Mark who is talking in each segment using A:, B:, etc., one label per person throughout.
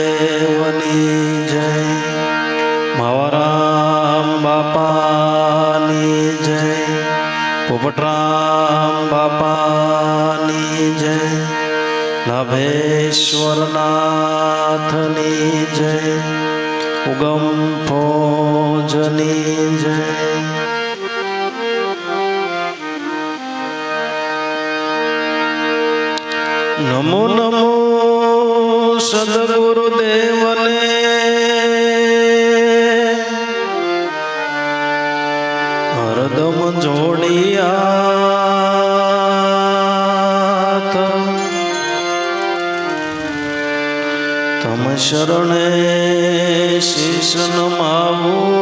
A: સદગુરુદેવની જય, માવારામ બાપાની જય, પોપટરામ બાપાની જય, લાભેશ્વરનાથની જય, ઉગમ ફોજની જય. નમો નમો સદગુરુદેવને, હરદમ જોડિયા તમ શરણે શીશ નમાવું,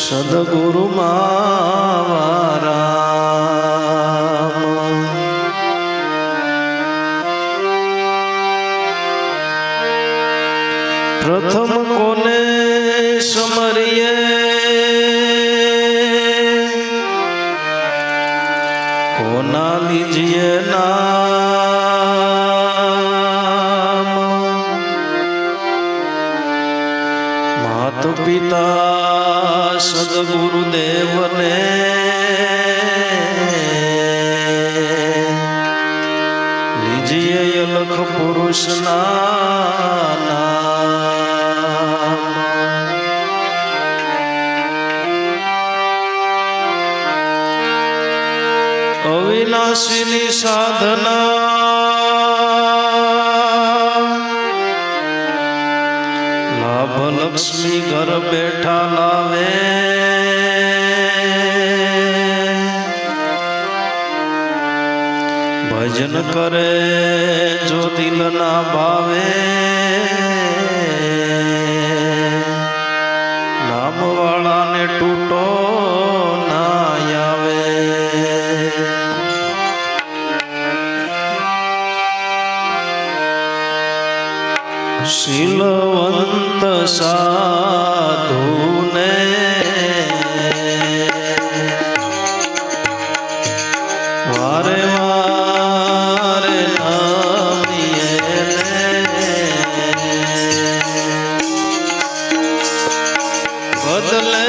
A: સદગુરુ મારા. પ્રથમ કોને સમરીએ, કોના લીજીએ નામ, માત પિતા સદગુરુદેવને, લીજીએ અલખ પુરુષના નામ. અવિનાશીની સાધના, લાભ લક્ષ્મી ઘર બેઠા લાવે, ભજન કરે જો દિલ ના ભાવે, નામ વાળાને તૂટો ના આવે. શીલવંત સાધુને, વારે વારે નમીએ બદલે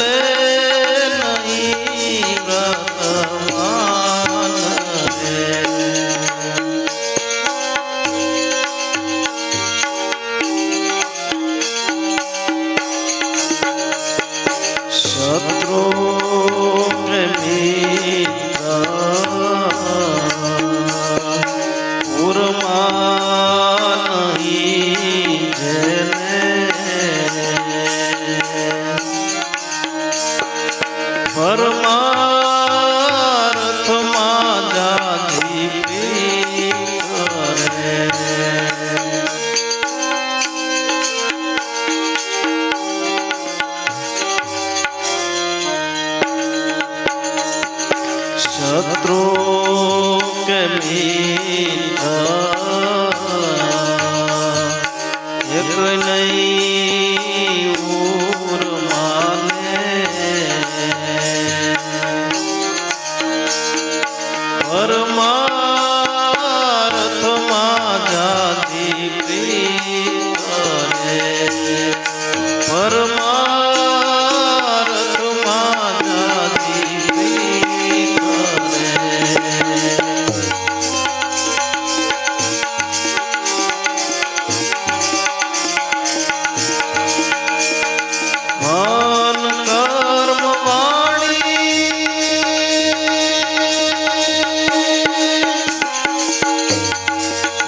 A: બદલે નહીં વર્તમાન રે. શત્રુ કે મિત્ર પુરમાં નહીં જેને પરમાર્થમાં જાતિ કરે. શત્રુ કે મિત્ર એક નહીં ઉર માને. પરમાર્થમાં જાતિ કરે. પરમાર્થમાં જાતિ કરે. મન કર્મ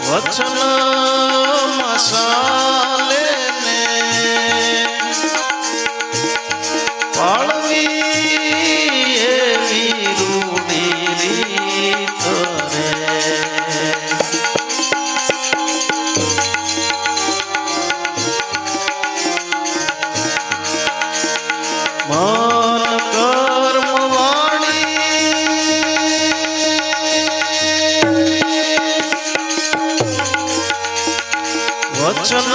A: વચન મસાલે ને પાળવી એવી રૂડી રીત રે. મન કર્મ વચન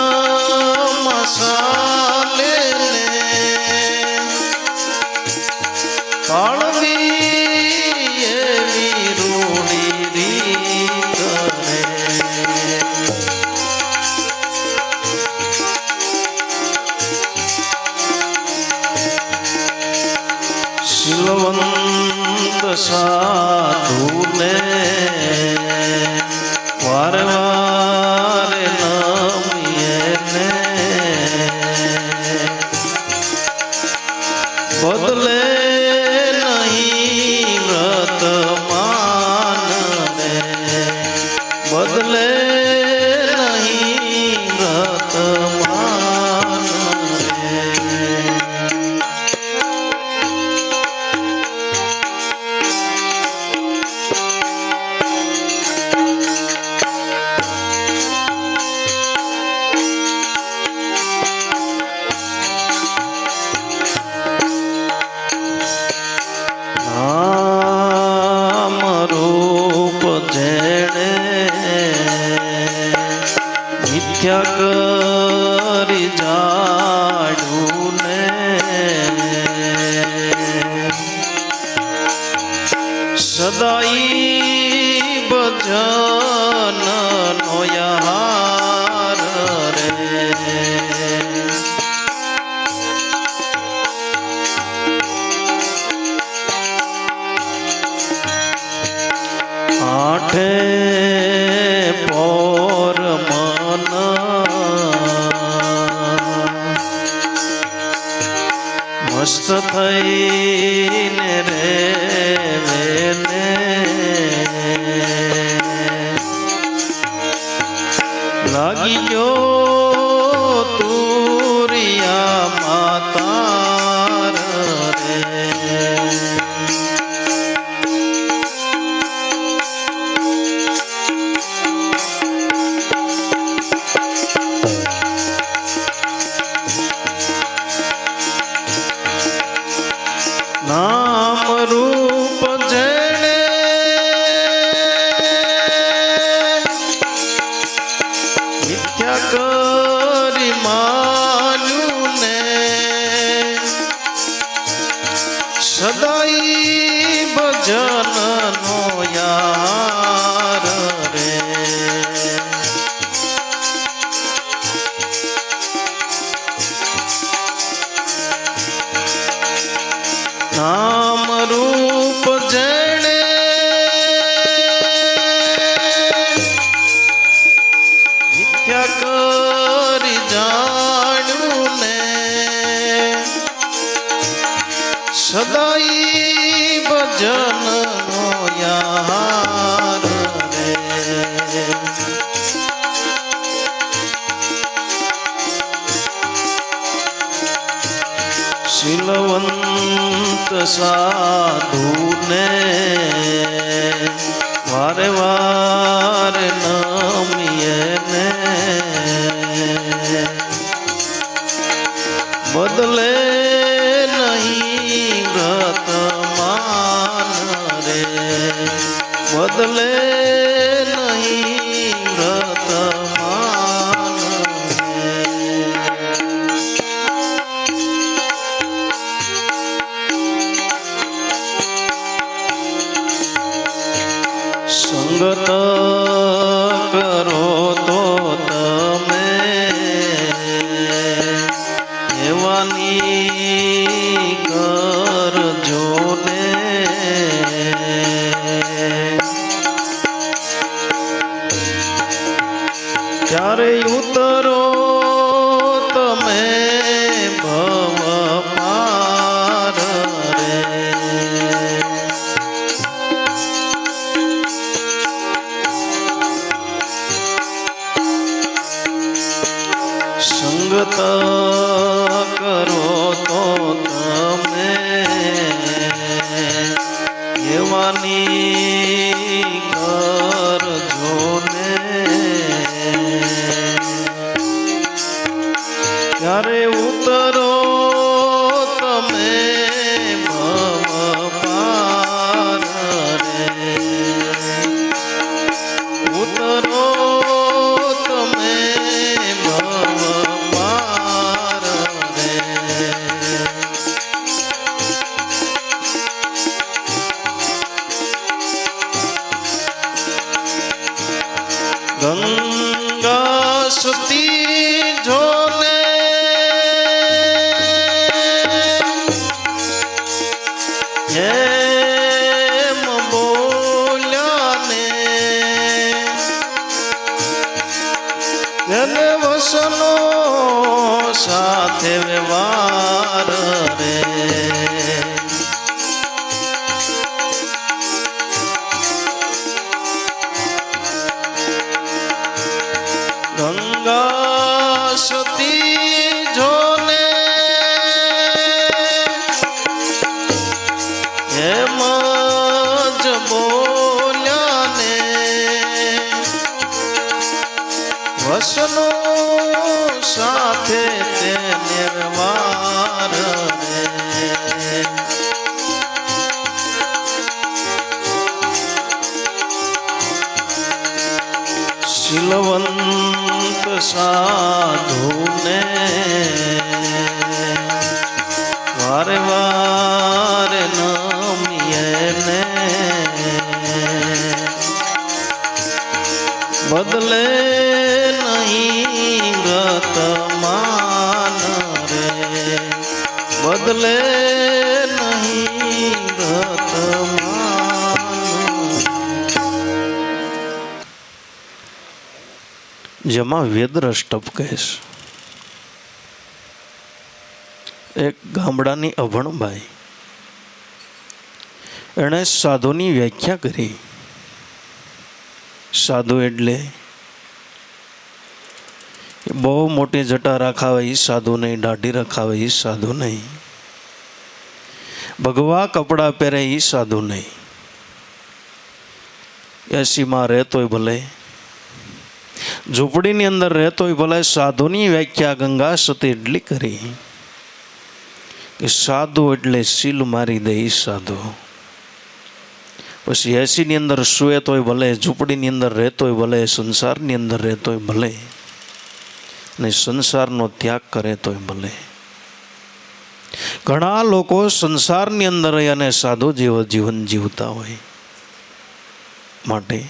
A: મસાલે ને પાળવી એવી રૂડી રીત રે. શીલવંત સાધુને વારે વારે બદલે નહીં વર્તમાન રે. બદલે નહીં વર્તમાન રે. નામ રૂપ જેણે મિથ્યા કરી જાડ્યું ને સદાઈ ભજન નો યાર રે. આઠે પોર મન મસ્ત થઈને રે વેને લાગી ગયો તુરિયા માતા રે. નામ રૂપ જેણે મિથ્યા કરી માન્યું ને સદાઈ ભજન નો યાર રે. નામ રૂપ જેણે મિથ્યા કરી જાણ્યું ને સદાઈ ભજન નો યાર રે શીલવંત સાધુને વારે વારે નમીએ ને બદલે નહીં વ્રતમાન રે બદલે નહીં વ્રતમાન સંગત કરો તો તમે એવાની કરજો ને ત્યારે ઉતરો તમે ભવ પાર રે સંગત કરો તો તમે એવાની કરજો ને ત્યારે ઉતરો તમે ભવ પાર રે ઉતરો તમે ભવ પાર રે ગંગા સતી જોને એમ બોલ્યા ને એને વસનો સાથે વ્યવહાર રે ગંગા સતી જોને એમ જ બોલ્યા ને વસનો સાથે તે નિર્વાર રે શીલવંત સાધુને વારે વારે નમીએ ને બદલે નહીં વ્રતમાન રે બદલે નહીં વ્રતમાન જેમાં વેદરસ ટપ કહેશ એક ગામડાની અભણબાઈ એણે સાધુની વ્યાખ્યા કરી સાધુ એટલે બહુ મોટી જટા રખાવે એ સાધુ નહીં દાઢી રખાવે એ સાધુ નહીં ભગવા કપડાં પહેરે એ સાધુ નહીં એસીમાં રહેતોય ભલે ઝૂંપડીની અંદર રહેતોય ભલે સાધુની વ્યાખ્યા ગંગા સતી એટલી કરી કે સાધુ એટલે સીલ મારી દે એ સાધુ પછી એસીની અંદર સૂએ તોય ભલે ઝૂંપડીની અંદર રહેતોય ભલે સંસારની અંદર રહેતોય ભલે ને સંસારનો ત્યાગ કરે તોય ભલે ઘણા લોકો સંસારની અંદર અને સાધુ જેવું જીવન જીવતા હોય માટે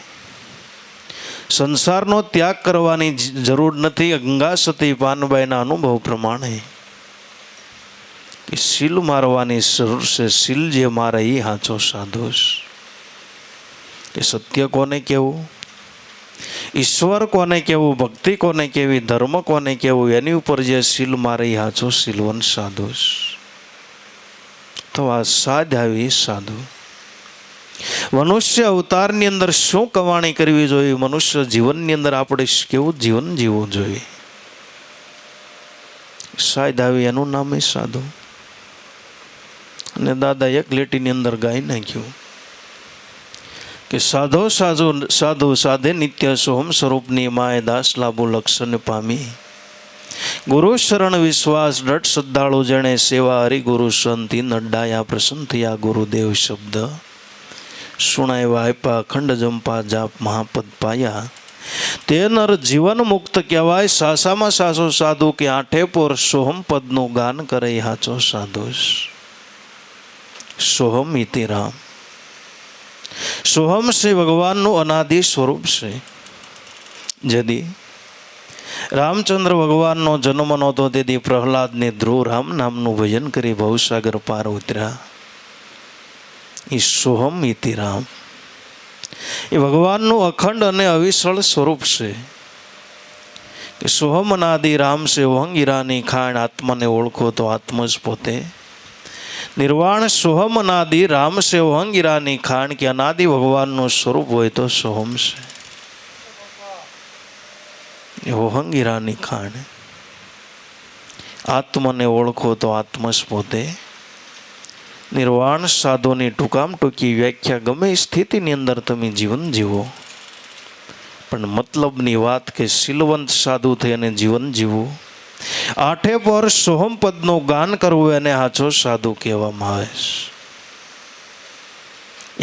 A: સંસારનો ત્યાગ કરવાની જરૂર નથી. ગંગા સતી પાનબાઈના અનુભવ પ્રમાણે કે સીલ મારવાની જરૂર છે, સીલ જે મારે એ સાચો સાધુ છે. કે સત્ય કોને કહેવું, ઈશ્વર કોને કહેવું, ભક્તિ કોને કહેવી, ધર્મ કોને કહેવું, એની ઉપર જે સીલ મારે એ સાચો શીલવંત સાધુ છે. તો આ સાધ આવી સાધુ મનુષ્ય અવતારની અંદર શું કમાણી કરવી જોઈએ, મનુષ્ય જીવનની અંદર આપણે કેવું જીવન જીવવું જોઈએ, સાધ આવી એનું નામ એ સાધુ. અને દાદા એક લીટીની અંદર ગાઈ નાખ્યું કે સાધો સાધુ સાધે નિત્ય સોહમ સ્વરૂપની માય દાસ લાભુ લક્ષણ પામી. ગુરુ શરણ વિશ્વાસ ડટ શ્રદ્ધાળુ જેણે સેવા હરિગુરુ સંતિ નડ્ડાયા પ્રસન્ન થયા ગુરુદેવ શબ્દ સુણાવ્યા આપ્યા અખંડ જંપા જાપ મહાપદ પાયા. તે નર જીવન મુક્ત કહેવાય, સાસામાં સાસો સાધુ કે આઠે પોર સોહમ પદનું ગાન કરે હાચો સાધુ. સોહમ ઇતિ રામ. સોહમ શ્રી ભગવાનનું અનાદિ સ્વરૂપ છે. જદી રામચંદ્ર ભગવાનનો જન્મ નહોતો તેથી પ્રહલાદને ધ્રુવ રામ નામનું ભજન કરી ભવસાગર પાર ઉતર્યા. એ સોહમ ઇતિ રામ એ ભગવાનનું અખંડ અને અવિસળ સ્વરૂપ છે. કે સોહમ અનાદિ રામ છે ઓહંગ ઈરાની ખાણ, આત્માને ઓળખો તો આત્મ જ પોતે નિર્વાણ. સોહમ અનાદિ રામ છે ઓહંગ ઈરાની ખાણ, કે અનાદિ ભગવાનનું સ્વરૂપ હોય તો સોહમ છે. ઓહંગ ઈરાની ખાણ, આત્મને ઓળખો તો આત્મ જ પોતે નિર્વાણ. સાધુની ટૂંકામ ટૂંકી વ્યાખ્યા, ગમે સ્થિતિની અંદર તમે જીવન જીવો, પણ મતલબની વાત કે શીલવંત સાધુ થઈ અને જીવન જીવવું, આઠે પર સોહમ પદનું ગાન કરવું એને હાચો સાધુ કહેવામાં આવે છે.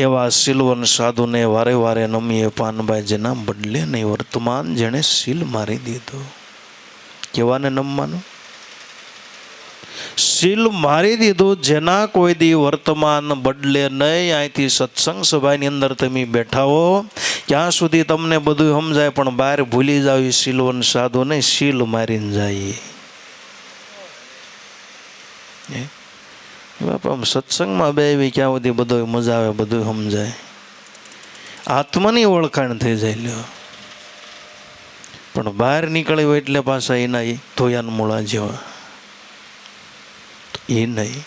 A: એવા શીલવંત સાધુને વારે વારે નમીએ પાનભાઈ, જેના બદલે નહીં વર્તમાન જેણે શીલ મારી દીધો. કેવાને નમવાનું? શીલ મારી દીધું, જેના કોઈ દી વર્તમાન બદલે નહીં. અહીંથી સત્સંગ સભાની અંદર તમે બેઠા હો ત્યાં સુધી તમને બધું સમજાય, પણ બહાર ભૂલી જાવ એ શીલવંત સાધુને શીલ મારીને જાય. બાપા સત્સંગમાં બે ક્યાં સુધી બધું મજા આવે, બધું સમજાય, આત્માની ઓળખાણ થઈ જાય લ્યો. પણ બહાર નીકળે હોય એટલે પાછા એના ધોયાન મૂળા જેવા એ નહીં.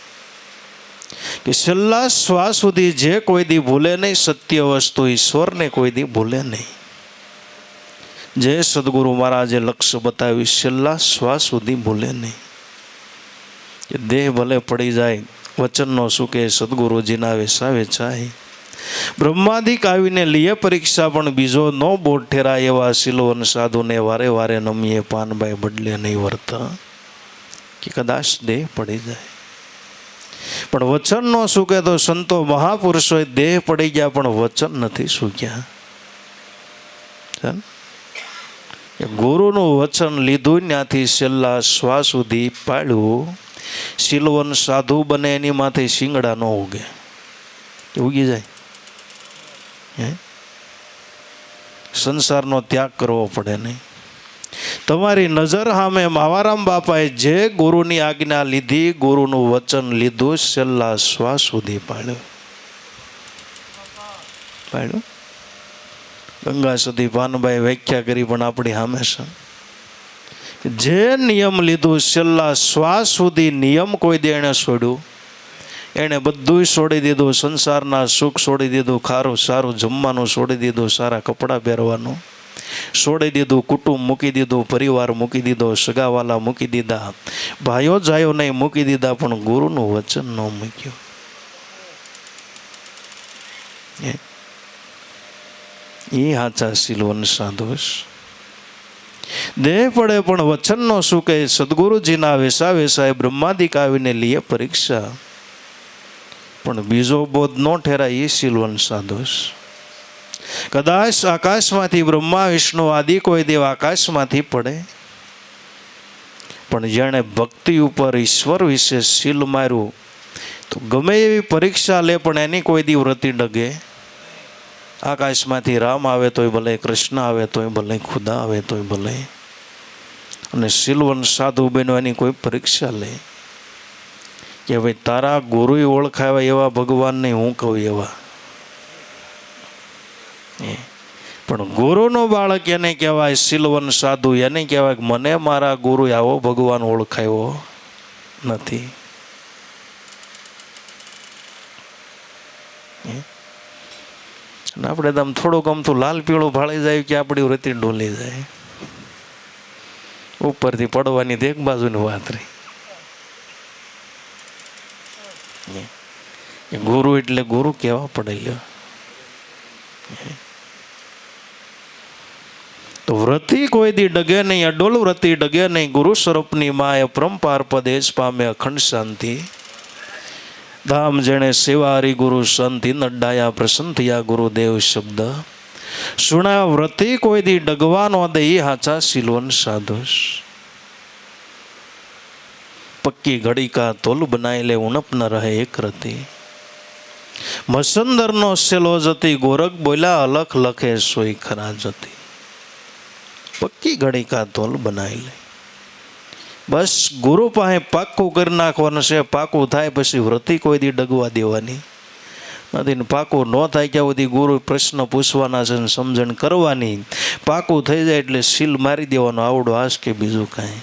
A: કે છેલ્લા શ્વાસ સુધી જે કોઈ દી ભૂલે નહીં, સત્ય વસ્તુ ઈશ્વરને કોઈ દી ભૂલે નહીં. જે સદગુરુ મહારાજે લક્ષ્ય બતાવ્યું, છેલ્લા શ્વાસ સુધી ભૂલે નહીં. કે દેહ ભલે પડી જાય, વચનનો શું કે સદગુરુજીના વેસાવે ચાય. બ્રહ્માદિક આવીને લીએ પરીક્ષા, પણ બીજો નો બોટ ઠેરાય. એવા શીલવન સાધુને વારે વારે નમીએ પાનભાઈ, બદલે નહીં વર્તા. કે કદાચ દેહ પડી જાય, પણ વચન નો સુકે. તો સંતો મહાપુરુષોએ દેહ પડી ગયા પણ વચન નથી સુક્યા. ગુરુનું વચન લીધું, ત્યાંથી છેલ્લા શ્વાસ સુધી પાળ્યું. શીલવન સાધુ બને એની માથે શિંગડા ન ઉગે, ઉગી જાય. સંસારનો ત્યાગ કરવો પડે નહીં. તમારી નજર સામે માવારામ બાપાએ જે ગુરુની આજ્ઞા લીધી, ગુરુનું વચન લીધું, છેલ્લા શ્વાસ સુધી પાડ્યું. ગંગા સુધી પાનભાઈ વ્યાખ્યા કરી, પણ આપણી સામે છે. જે નિયમ લીધું, છેલ્લા શ્વાસ સુધી નિયમ કોઈ દે એણે છોડ્યું. એણે બધું છોડી દીધું. સંસારના સુખ છોડી દીધું, ખારું સારું જમવાનું છોડી દીધું, સારા કપડાં પહેરવાનું છોડી દીધું, કુટુંબ મૂકી દીધું, પરિવાર મૂકી દીધો, સગાવાલા મૂકી દીધા, ભાઈઓ જાયો નહીં મૂકી દીધા, પણ ગુરુનું વચન ન મૂક્યું. એ હાચા શીલવન સાધુ. દેહ પડે પણ વચનનો શું કહે, સદગુરુજીના વેસા વેસાએ બ્રહ્માદિક આવીને લીએ પરીક્ષા, પણ બીજો બોધ ન ઠેરાય. એ શીલવન સાધુ. કદાચ આકાશમાંથી બ્રહ્મા વિષ્ણુ આદિ કોઈ દેવ આકાશમાંથી પડે, પણ જેણે ભક્તિ ઉપર ઈશ્વર વિશે શીલ માર્યું, તો ગમે એવી પરીક્ષા લે પણ એની કોઈ દી વ્રતિ ડગે. આકાશમાંથી રામ આવે તોય ભલે, કૃષ્ણ આવે તોય ભલે, ખુદા આવે તોય ભલે, અને શીલવન સાધુ બન્યો એની કોઈ પરીક્ષા લે. કે ભાઈ તારા ગુરુ ઓળખાવે એવા ભગવાનને હું કહું એવા. પણ ગુરુનો બાળક એને કહેવાય, શીલવન સાધુ એને કહેવાય કે મને મારા ગુરુ આવો ભગવાન ઓળખાયો નથી. આપણે તો આમ થોડુંક અમથું લાલ પીળું ભાળી જાય કે આપણી વૃત્તિ ડોલી જાય. ઉપરથી પડવાની તો એક બાજુની વાત રહી. ગુરુ એટલે ગુરુ કેવા પડે લ્યો. તો વ્રતિ કોઈ દી ડગે નહીં, અડોલ વ્રતિ ડગે નહીં. ગુરુ સ્વરૂપની માય પરંપાર પદેશ પામે અખંડ શાંતિ. ધામ જેણે સેવા હરિ ગુરુ શાંતિ નડાયા પ્રસન્ન થયા ગુરુદેવ શબ્દ. સુણા વ્રતિ કોઈ દી ડગવાનો દે હાચા શીલવન સાધુસ. પક્કી ઘડી કા તોલ બનાવી લે ઉણપ ન રહે એક રતિ. મસંદરનો સેલો જતી ગોરખ બોલ્યા અલખ લખે સોઈ ખરા જતી. પક્કી ઘડી કા તોલ બનાવી લે. બસ ગુરુ પાસે પાક્કું કરી નાખવાનું છે. પાકું થાય પછી વ્રતિ કોઈ દી ડગવા દેવાની નથી ને. પાકું ન થાય ત્યાં સુધી ગુરુ પ્રશ્ન પૂછવાના છે, સમજણ કરવાની. પાકું થઈ જાય એટલે સીલ મારી દેવાનો, આવડો આશ કે બીજું કાંઈ.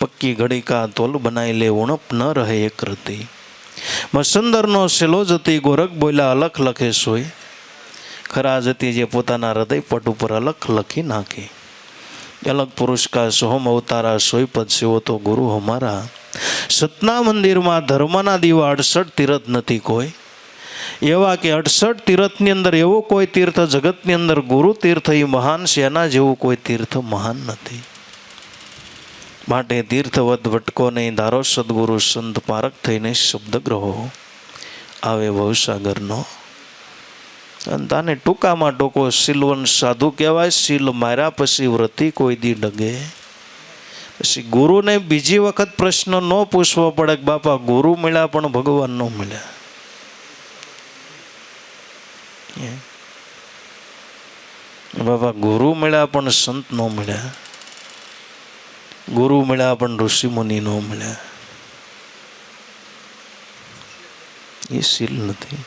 A: પક્કી ઘડી કા તોલ બનાવી લે ઉણપ ન રહે એક રતિ. મસંદરનો સેલો જતી ગોરખ બોલ્યા અલખ લખે સોય ખરા જતી. જે પોતાના હૃદય પટ ઉપર અલખ લખી નાખી. અલગ પુરુષ કા સોહમ અવતારા સોય પદ સેવો તો ગુરુ હમારા. સતના મંદિરમાં ધર્મના દીવા 68 તીર્થ નથી કોઈ એવા કે 68 તીર્થની અંદર એવો કોઈ તીર્થ જગતની અંદર ગુરુ તીર્થ એ મહાન છે. એના જેવું કોઈ તીર્થ મહાન નથી. માટે તીર્થવદ ભટકો નહીં, ધારો સદગુરુ સંત પારક થઈને શબ્દ ગ્રહો આવે ભવસાગરનો. અને તાને ટૂંકામાં ટૂંકો શીલવન સાધુ કહેવાય. શીલ માર્યા પછી વ્રતિ કોઈ દી ડગે. પછી ગુરુને બીજી વખત પ્રશ્ન ન પૂછવો પડે કે બાપા ગુરુ મળ્યા પણ ભગવાન ન મળ્યા. બાપા ગુરુ મળ્યા પણ સંત ન મળ્યા. ગુરુ મળ્યા પણ ઋષિ મુનિ ન મળ્યા. એ શીલ નથી.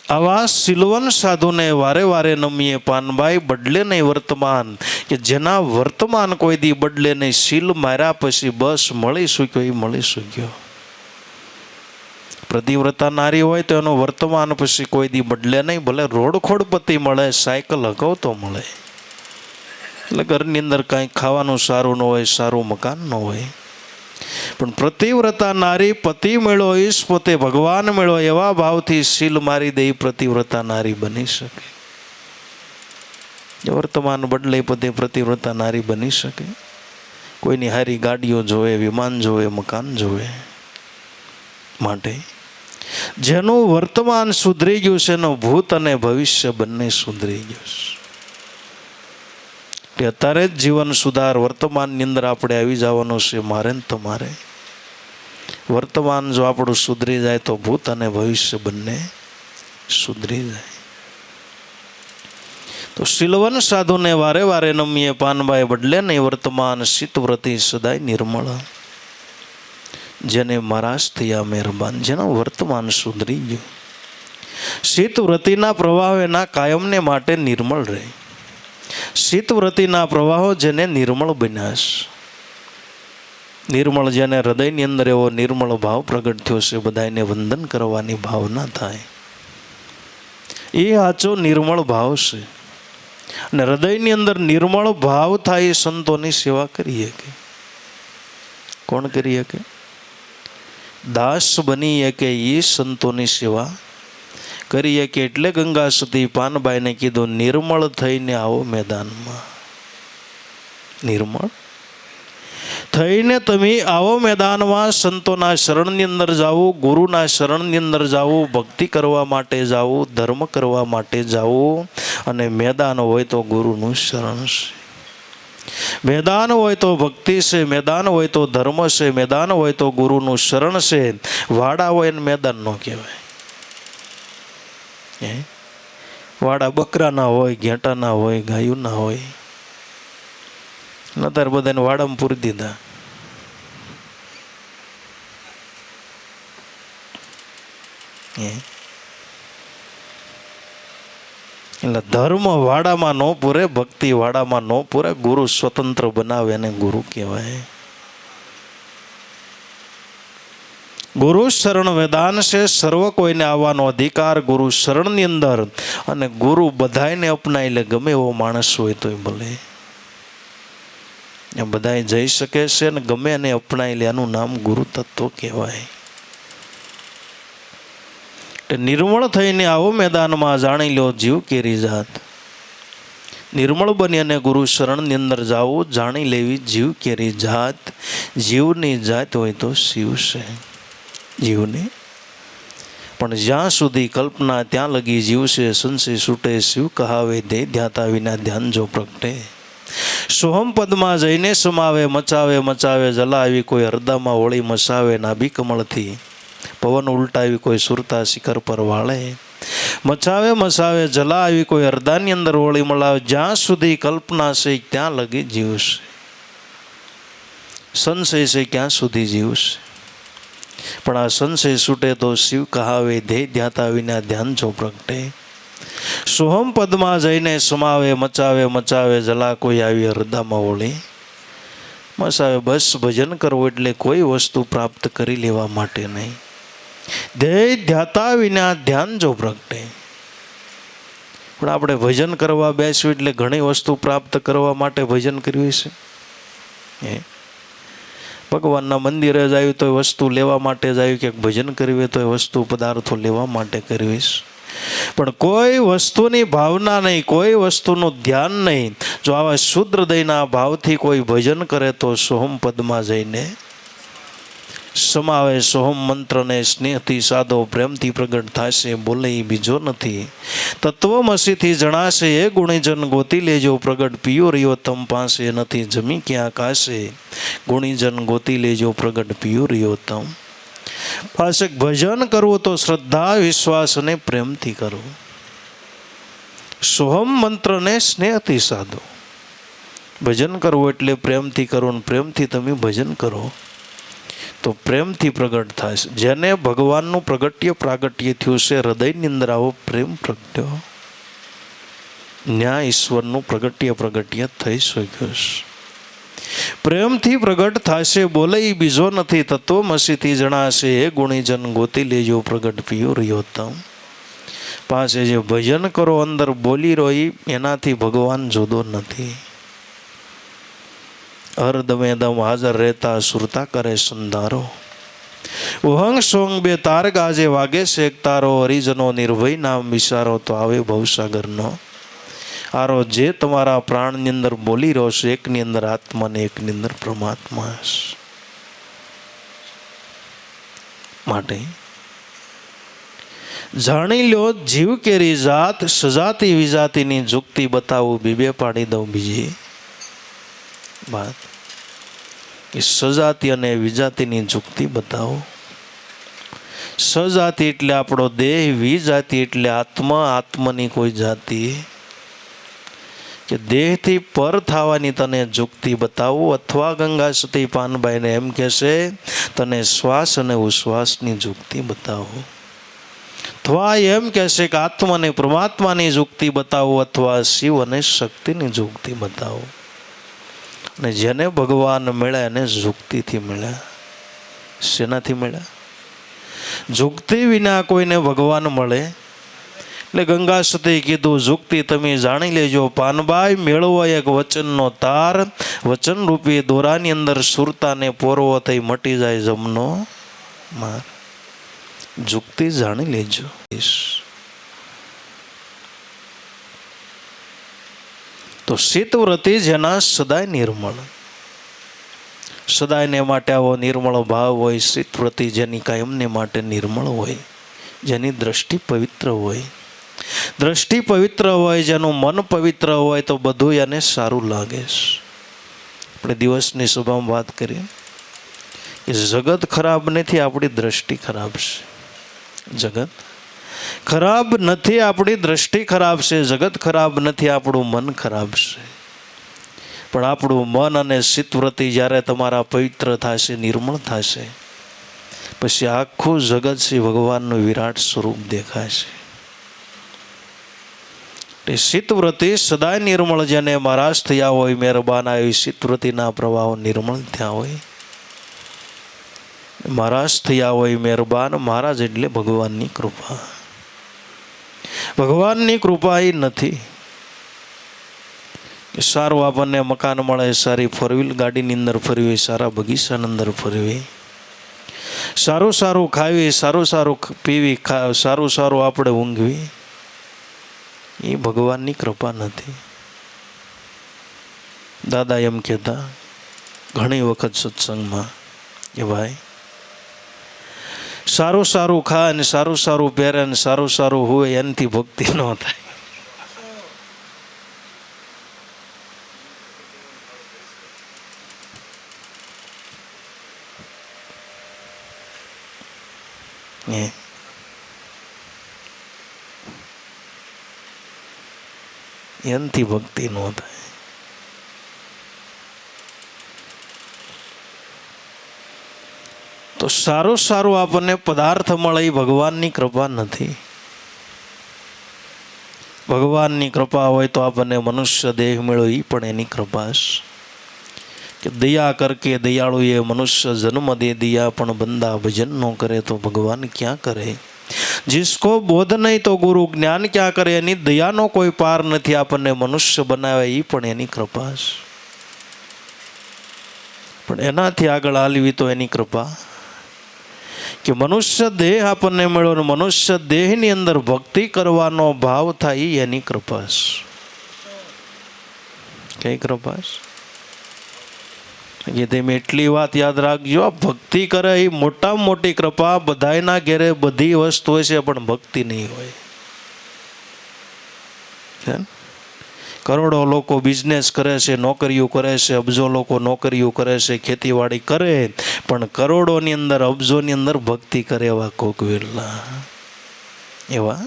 A: આવા શીલવન સાધુને વારે વારે નમીએ પાનબાઈ. બદલે નહીં વર્તમાન કે જેના વર્તમાન કોઈ દી બદલે નહીં. શીલ માર્યા પછી બસ મળી શક્યો એ મળી શક્યો. પ્રતિવ્રતા નારી હોય તો એનો વર્તમાન પછી કોઈ દી બદલે નહીં. ભલે રોડખોડ પતિ મળે, સાયકલ હકવતો મળે, એટલે ઘરની અંદર કાંઈ ખાવાનું સારું ન હોય, સારું મકાન ન હોય, પણ પ્રતિવ્રતા નારી પતિ મેળો ઈશ પોતે ભગવાન મેળો એવા ભાવથી શીલ મારી દે પ્રતિવ્રતા નારી બની શકે. વર્તમાન બદલે પોતે પ્રતિવ્રતા નારી બની શકે. કોઈની હારી ગાડીઓ જોવે, વિમાન જોવે, મકાન જોવે. માટે જેનું વર્તમાન સુધરી ગયું છે એનું ભૂત અને ભવિષ્ય બંને સુધરી ગયું છે. અત્યારે જ જીવન સુધાર વર્તમાનની અંદર આપણે આવી જવાનું છે. મારે ને તમારે વર્તમાન જો આપણું સુધરી જાય તો ભૂત અને ભવિષ્ય બંને સુધરી જાય. તો શીલવન સાધુને વારે વારે નમીએ પાનબાઈ. બદલે નહીં વર્તમાન શીતવ્રતિ સદાય નિર્મળ. જેને મહારાજ થયા મહેરબાન, જેનું વર્તમાન સુધરી ગયું. શીતવ્રતિના પ્રવાહ એના કાયમને માટે નિર્મળ રહે. શીતવ્રતિના પ્રવાહો જેને નિર્મળ બન્યા છે. નિર્મળ જેને હૃદયની અંદર એવો નિર્મળ ભાવ પ્રગટ થયો છે, બધાને વંદન કરવાની ભાવના થાય, એ આચો નિર્મળ ભાવ છે. અને હૃદયની અંદર નિર્મળ ભાવ થાય એ સંતોની સેવા કરી શકે. કોણ કરી શકે? દાસ બની શકે એ સંતોની સેવા કરી શકે. એટલે ગંગા સતી પાનબાઈને કીધું નિર્મળ થઈને આવો મેદાનમાં. નિર્મળ થઈને તમે આવો મેદાનમાં. સંતોના શરણની અંદર જાવું, ગુરુના શરણની અંદર જાવું, ભક્તિ કરવા માટે જાવું, ધર્મ કરવા માટે જાવું. અને મેદાન હોય તો ગુરુનું શરણ છે, મેદાન હોય તો ભક્તિ છે, મેદાન હોય તો ધર્મ છે, મેદાન હોય તો ગુરુનું શરણ છે. વાડા હોય ને મેદાન ન કહેવાય. વાડા બકરાના હોય, ઘેટાના હોય, ગાયુંના હોય. નતાર બધાને વાડામાં પૂરી દીધા. એટલે ધર્મ વાડામાં ન પૂરે, ભક્તિ વાડામાં ન પૂરે. ગુરુ સ્વતંત્ર બનાવે એને ગુરુ કહેવાય. ગુરુ શરણ વેદાન છે. સર્વ કોઈને આવવાનો અધિકાર ગુરુ શરણની અંદર. અને ગુરુ બધાને અપનાવી લે, ગમે એવો માણસ હોય તોય ભલે બધાય જઈ શકે છે અને ગમે એને અપનાવી લે. આનું નામ ગુરુ તત્વ કહેવાય. નિર્મળ થઈને આવો મેદાનમાં, જાણી લો જીવ કેરી જાત. નિર્મળ બની અને ગુરુ શરણની અંદર જાવું, જાણી લેવી જીવ કેરી જાત. જીવની જાત હોય તો શિવ છે. જીવની પણ જ્યાં સુધી કલ્પના ત્યાં લગી જીવ છે. સંશય છૂટે શિવ કહાવે, દે ધ્યાતા વિના ધ્યાન જો પ્રગટે. સોહમ પદમાં જઈને સમાવે, મચાવે મચાવે જલાવી. કોઈ હરદામાં હોળી મસાવે, નાભી કમળથી પવન ઉલટાવી. કોઈ સુરતા શિખર પર વાળે, મચાવે મસાવે જલાવી. કોઈ હરદાની અંદર હોળી મળાવે. જ્યાં સુધી કલ્પના છે ત્યાં લગી જીવ છે. સંશય છે ક્યાં સુધી જીવ છે. પણ આ સંશય છૂટે તો શિવ કહાવે, ધ્યેય ધ્યાતા વિના ધ્યાન જો પ્રગટે. સોહમ પદમાં જઈને સમાવે, મચાવે મચાવે જલા. કોઈ આવી હૃદયમાં હોળી મસાવે. બસ ભજન કરવું એટલે કોઈ વસ્તુ પ્રાપ્ત કરી લેવા માટે નહીં. ધ્યેય ધ્યાતા વિના ધ્યાન જો પ્રગટે. પણ આપણે ભજન કરવા બેસ્યું એટલે ઘણી વસ્તુ પ્રાપ્ત કરવા માટે ભજન કર્યું છે. ભગવાનના મંદિરે જાય તો વસ્તુ લેવા માટે જાય, ક્યાંક ભજન કરવી તો વસ્તુ પદાર્થો લેવા માટે કરવીશ. પણ કોઈ વસ્તુની ભાવના નહીં, કોઈ વસ્તુનું ધ્યાન નહીં. જો આવા શુદ્ધ હૃદયના ભાવથી કોઈ ભજન કરે તો સોહમ પદમાં જઈને સમાવે. સોહમ મંત્રને સ્નેહથી સાદો, પ્રેમથી પ્રગટ થશે. બોલે એ બીજો નથી, તત્વમસીથી જણાશે. એ ગુણીજન ગોતી લેજો પ્રગટ. પિયો રહ્યો તમ પાસે, નથી જમી ક્યાં આકાશે. ગુણીજન ગોતી લેજો પ્રગટ. પિયો રહ્યો તમ પાસે. ભજન કરવું તો શ્રદ્ધા, વિશ્વાસ અને પ્રેમથી કરવું. સોહમ મંત્રને સ્નેહથી સાદો. ભજન કરવું એટલે પ્રેમથી કરો. પ્રેમથી તમે ભજન કરો તો પ્રેમથી પ્રગટ થાય. જેને ભગવાનનું પ્રાગટ્ય થયું છે, હૃદયની અંદર આવો પ્રેમ પ્રગટ્યો, ન્યા ઈશ્વરનું પ્રગટ્ય થઈ શક્યું છે. પ્રેમથી પ્રગટ થશે. બોલે એ બીજો નથી, તત્વમસીથી જણાશે. એ ગુણીજન ગોતી લેજો પ્રગટ. પિયો રહ્યો તમ પાસે. જે ભજન કરો અંદર બોલી રહો, એનાથી ભગવાન જુદો નથી. હરદમે દમ હાજર રહેતા, સુરતા કરે સંધારો. ઉહંગ સોંગ બે તાર ગાજે, વાગે છે એક તારો. હરિજનો નિર્ભય નામ વિચારો, તો આવે ભવસાગરનો આરો. જે તમારા પ્રાણની અંદર બોલી રહ્યો છે, એકની અંદર આત્મા ને એકની અંદર પરમાત્મા. માટે જાણી લો જીવ કેરી જાત. સજાતી વિજાતીની જુક્તિ બતાવું, બીબે પાડી દઉં બીજી વાત. કે સજાતી અને વિજાતીની જુક્તિ બતાવો. સજાતિ એટલે આપણો દેહ, વિજાતિ એટલે આત્મા, આત્માની કોઈ જાતિ. કે દેહથી પર થવાની તને જુક્તિ બતાવું. અથવા ગંગા સતી પાનબાઈને એમ કહેશે, તને શ્વાસ અને ઉશ્વાસની જુક્તિ બતાવો. અથવા એમ કહેશે કે આત્મા અને પરમાત્માની જુક્તિ બતાવો. અથવા શિવ અને શક્તિની જુક્તિ બતાવો. અને જેને ભગવાન મળ્યા એને જુક્તિથી મળ્યા. શેનાથી મળ્યા? જુક્તિ વિના કોઈને ભગવાન મળે. એટલે ગંગા સતી કીધું, જુક્તિ તમે જાણી લેજો પાનબાઈ. મેળવો એક વચનનો તાર. વચન રૂપી દોરાની અંદર સુરતાને પોરવો થઈ મટી જાય જમનો માર. જુક્તિ જાણી લેજો. તો શીતવ્રતી જેના સદાય નિર્મળ, સદાયને માટે આવો નિર્મળ ભાવ હોય. શીતવ્રતી જેની કાયમને માટે નિર્મળ હોય, જેની દ્રષ્ટિ પવિત્ર હોય. દ્રષ્ટિ પવિત્ર હોય, જેનું મન પવિત્ર હોય તો બધું એને સારું લાગે છે. આપણે દિવસની સભામાં વાત કરીએ કે જગત ખરાબ નથી, આપણી દ્રષ્ટિ ખરાબ છે. જગત ખરાબ નથી, આપણી દ્રષ્ટિ ખરાબ છે. જગત ખરાબ નથી, આપણું મન ખરાબ છે. પણ આપણું મન અને ચિત્તવૃત્તિ જ્યારે તમારા પવિત્ર થશે, નિર્મળ થશે, પછી આખું જગત શ્રી ભગવાનનું વિરાટ સ્વરૂપ દેખાશે. ચિત્તવૃત્તિ સદાય નિર્મળ, જેને મહારાજ થયા હોય, મહેરબાન આવી ચિત્તવૃત્તિના પ્રવાહો નિર્મળ થયા હોય, મહારાજ થયા હોય મહેરબાન. મહારાજ એટલે ભગવાનની કૃપા. ભગવાનની કૃપા એ નથી કે સારું આપણને મકાન મળે, સારી ફોર વ્હીલ ગાડીની અંદર ફરવી, સારા બગીચાની અંદર ફરવી, સારું સારું ખાવી, સારું સારું પીવી, સારું સારું આપણે ઊંઘવી, એ ભગવાનની કૃપા નથી. દાદા એમ કહેતા ઘણી વખત સત્સંગમાં કે ભાઈ સારું સારું ખાય ને સારું સારું પહેરે ને સારું સારું હોય, એનાથી ભક્તિ ન થાય. એનાથી ભક્તિ ન થાય. તો સારું સારું આપણને પદાર્થ મળે એ ભગવાનની કૃપા નથી. ભગવાનની કૃપા હોય તો આપણને મનુષ્ય દેહ મળ્યો, એ પણ એની કૃપા છે. કે દયા કરકે દયાળુ એ મનુષ્ય જન્મ દે દિયા, પણ બંદા ભજન ન કરે તો ભગવાન ક્યાં કરે. जिसको बोध नहीं तो गुरु ज्ञान क्या करे. એની દયાનો કોઈ પાર નથી. આપણને મનુષ્ય બનાવે એ પણ એની કૃપા છે, પણ એનાથી આગળ હાલવી તો એની કૃપા. કે મનુષ્ય દેહ આપણને મળ્યો ને મનુષ્ય દેહની અંદર ભક્તિ કરવાનો ભાવ થાય, એ એની કૃપા છે. કઈ કૃપા છે? તમે એટલી વાત યાદ રાખજો, ભક્તિ કરે એ મોટામાં મોટી કૃપા. બધાના ઘેરે બધી વસ્તુ હોય છે, પણ ભક્તિ નહીં હોય. કરોડો લોકો બિઝનેસ કરે છે, નોકરીઓ કરે છે, અબજો લોકો નોકરીઓ કરે છે, ખેતીવાડી કરે, પણ કરોડોની અંદર અબજોની અંદર ભક્તિ કરે એવા કોક વિરલા, એવા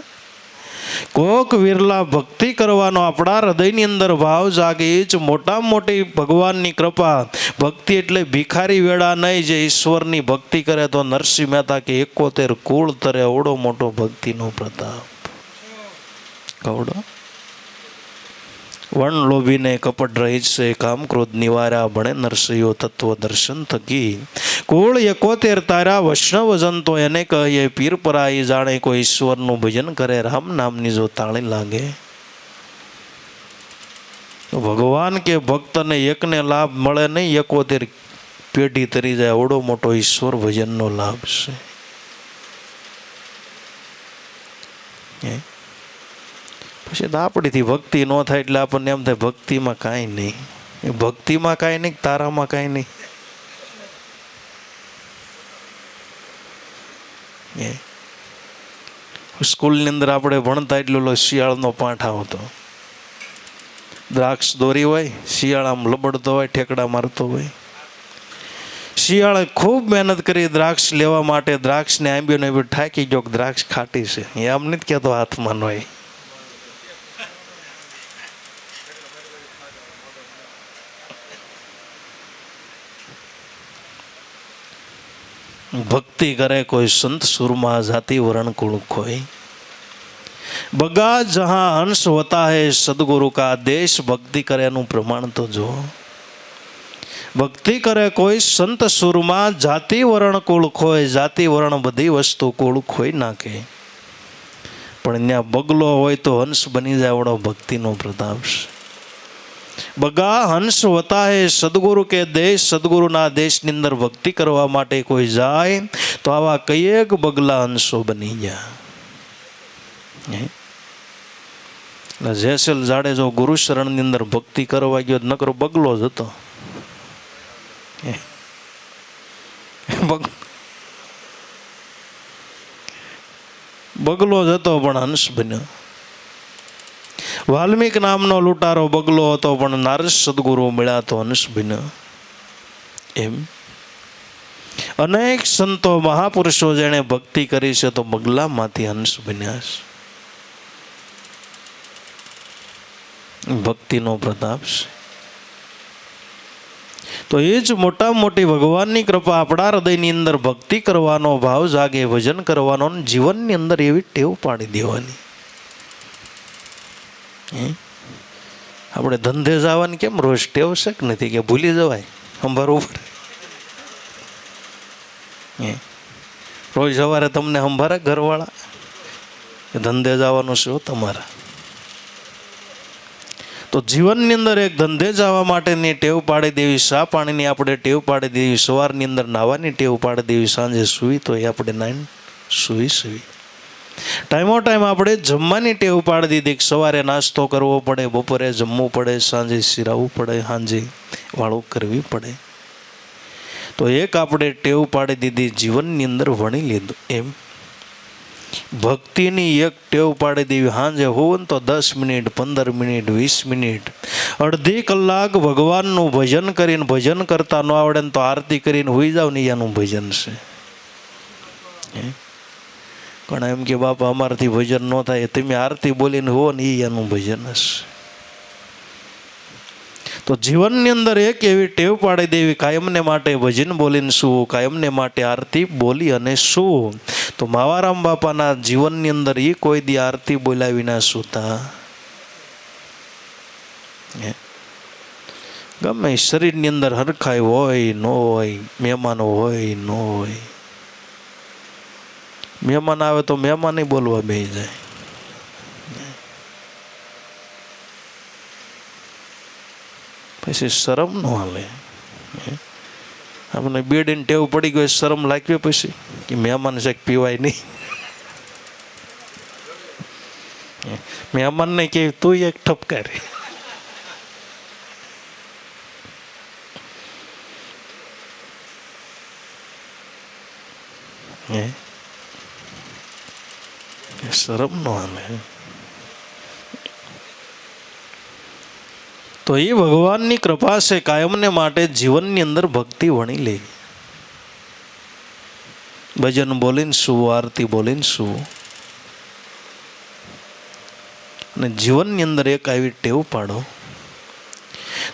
A: કોક વિરલા ભક્તિ કરવાનો આપણા હૃદયની અંદર ભાવ જાગે, એ જ મોટામાં મોટી ભગવાનની કૃપા. ભક્તિ એટલે ભિખારી વેળા નહીં. જે ઈશ્વરની ભક્તિ કરે તો નરસિંહ મહેતા કે 71 કુળ તરે, અવડો મોટો ભક્તિનો પ્રતાપ. કવડો વણ લોભીને કપટ રહિત છે, કામ ક્રોધ નિવાર્યા, ભણે નરસિંહો તત્વ દર્શન થકી. કુળ 71 તારા વૈષ્ણવ જન તો એને કહીએ પીર પરાઈ. જાણે કોઈ ઈશ્વરનું ભજન કરે, રામ નામની જો તાળી લાગે. તો ભગવાન કે ભક્તને એકને લાભ મળે નહીં, 71 પેઢી તરી જાય. અવડો મોટો ઈશ્વર ભજનનો લાભ છે. પછી તો આપણીથી ભક્તિ ન થાય એટલે આપણને એમ થાય ભક્તિમાં કાંઈ નહીં. ભક્તિમાં કાંઈ નહીં, તારામાં કાંઈ નહીં. સ્કૂલની અંદર આપણે ભણતા એટલો શિયાળનો પાઠ આવતો. દ્રાક્ષ દોરી હોય, શિયાળામાં લબડતો હોય, ઠેકડા મારતો હોય. શિયાળે ખૂબ મહેનત કરી દ્રાક્ષ લેવા માટે. દ્રાક્ષને આંબ્યો ને થાકી ગયો, દ્રાક્ષ ખાટી છે. એમ નથી કહેતો હાથમાં ન હોય. ભક્તિ કરે કોઈ સંત સુरमा, जाति वर्ण कुल खोई. बगा जहां हंस होता है सदगुरु का देश. भक्ति करे નું પ્રમાણ તો જો. ભક્તિ કરે કોઈ સંત સુरमा, જાતિ વરણ કુળ ખોય. જાતિ વરણ બધી વસ્તુ કુળ ખોઈ નાખે, પણ ત્યાં બગલો હોય તો હંસ બની જાય. એવડો ભક્તિનો પ્રતાપ છે. બગા હંસ હોતા હે સદગુરુ કે દેશ. સદગુરુના દેશની અંદર ભક્તિ કરવા માટે કોઈ જાય તો આવા કઈક બગલા હંસો બની ગયા. જેસલ જાડેજો ગુરુ શરણની અંદર ભક્તિ કરવા ગયો, નકરો બગલો જ હતો. બગલો જ હતો પણ હંસ બન્યો. વાલ્મીક નામનો લૂંટારો બગલો હતો, પણ નારદ સદગુરુ મળ્યા તો હંસ બન્યો. એમ અનેક સંતો મહાપુરુષો જેણે ભક્તિ કરી છે તો બગલામાંથી હંસ બન્યા છે. ભક્તિનો પ્રતાપ છે. તો એ જ મોટામાં મોટી ભગવાનની કૃપા આપણા હૃદયની અંદર ભક્તિ કરવાનો ભાવ જાગે, ભજન કરવાનો, જીવનની અંદર એવી ટેવ પાડી દેવાની. આપણે ધંધે જવાની કેમ રોજ ટેવ છે કે નથી કે ભૂલી જવાય, સંભાળવું પડે. રોજ સવારે તમને સંભાળે ઘરવાળા ધંધે જવાનું શું તમારા? તો જીવનની અંદર એક ધંધે જવા માટેની ટેવ પાડી દેવી, ચા પાણીની આપણે ટેવ પાડી દેવી, સવારની અંદર નાવાની ટેવ પાડી દેવી, સાંજે સૂઈ તો એ આપણે નાઈને સૂઈ ટાઈમો ટાઈમ આપણે જમવાની ટેવ પાડી દીધી. સવારે નાસ્તો કરવો પડે, બપોરે જમવું પડે, સાંજે સિરાવવું પડે, સાંજે વાળું કરવી પડે. તો એક આપણે ટેવ પાડી દીધી, જીવનની અંદર વણી લીધું. એમ ભક્તિની એક ટેવ પાડી દેવી. સાંજે હોવ ને તો 10 મિનિટ, 15 મિનિટ, 20 મિનિટ, અડધી કલાક ભગવાનનું ભજન કરીને, ભજન કરતા ન આવડે ને તો આરતી કરીને હોઈ જાવ ને એનું ભજન છે. પણ એમ કે બાપા અમારાથી ભજન ન થાય, તમે આરતી બોલીને હો ને એનું ભજન હશે. તો જીવનની અંદર એક એવી ટેવ પાડી દેવી, કાયમને માટે ભજન બોલીને શું, કાયમને માટે આરતી બોલી અને શું. તો માવારામ બાપાના જીવનની અંદર એ કોઈ દી આરતી બોલ્યા વિના સૂતા. ગમે શરીરની અંદર હરખાઈ હોય ન હોય, મહેમાનો હોય ન હોય, મહેમાન આવે તો મહેમાન બોલવા બેસી જાય. પછી શરમ ન હાલે. આપણે બેડીને ટેવ પડી ગઈ, શરમ લાગવી પછી કે મહેમાન છે પીવાય નહીં. મહેમાનને કે તું એક ઠપકારી. શરમ ન હાલે. તો એ ભગવાનની કૃપા છે, કાયમને માટે જીવનની અંદર ભક્તિ વણી લેવી. ભજન બોલીને શું, આરતી બોલીને શું, અને જીવનની અંદર એક આવી ટેવ પાડો.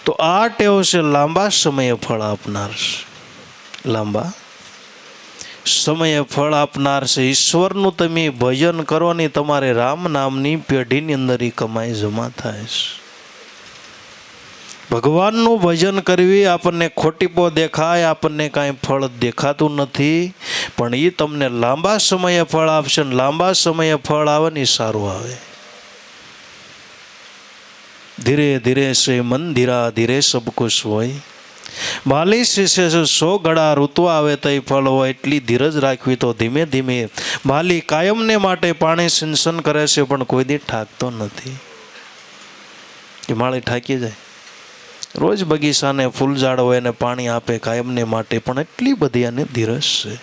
A: તો આ ટેવ છે લાંબા સમયે ફળ આપનાર છે. લાંબા સમયે ફળ આપનાર છે. ઈશ્વરનું તમે ભજન કરો ને તમારે રામ નામની પેઢીની અંદર એ કમાઈ જમા થાય છે. ભગવાનનું ભજન કરવી આપણને ખોટીપો દેખાય, આપણને કાંઈ ફળ દેખાતું નથી, પણ એ તમને લાંબા સમયે ફળ આપશે. ને લાંબા સમયે ફળ આવે ને સારું આવે. ધીરે ધીરે સે મંદિરા ધીરે સબ કુછ હોય. માલી શિષ્ય 100 ગળા ઋતુ આવે તો એ ફળ હોય. એટલી ધીરજ રાખવી તો ધીમે ધીમે માલી કાયમને માટે પાણી સિંચન કરે છે, પણ કોઈ દી ઠાકતો નથી. એ માળી ઠાકી જાય. રોજ બગીચાને ફૂલ ઝાડ હોય એને પાણી આપે કાયમને માટે, પણ એટલી બધી આને ધીરજ છે.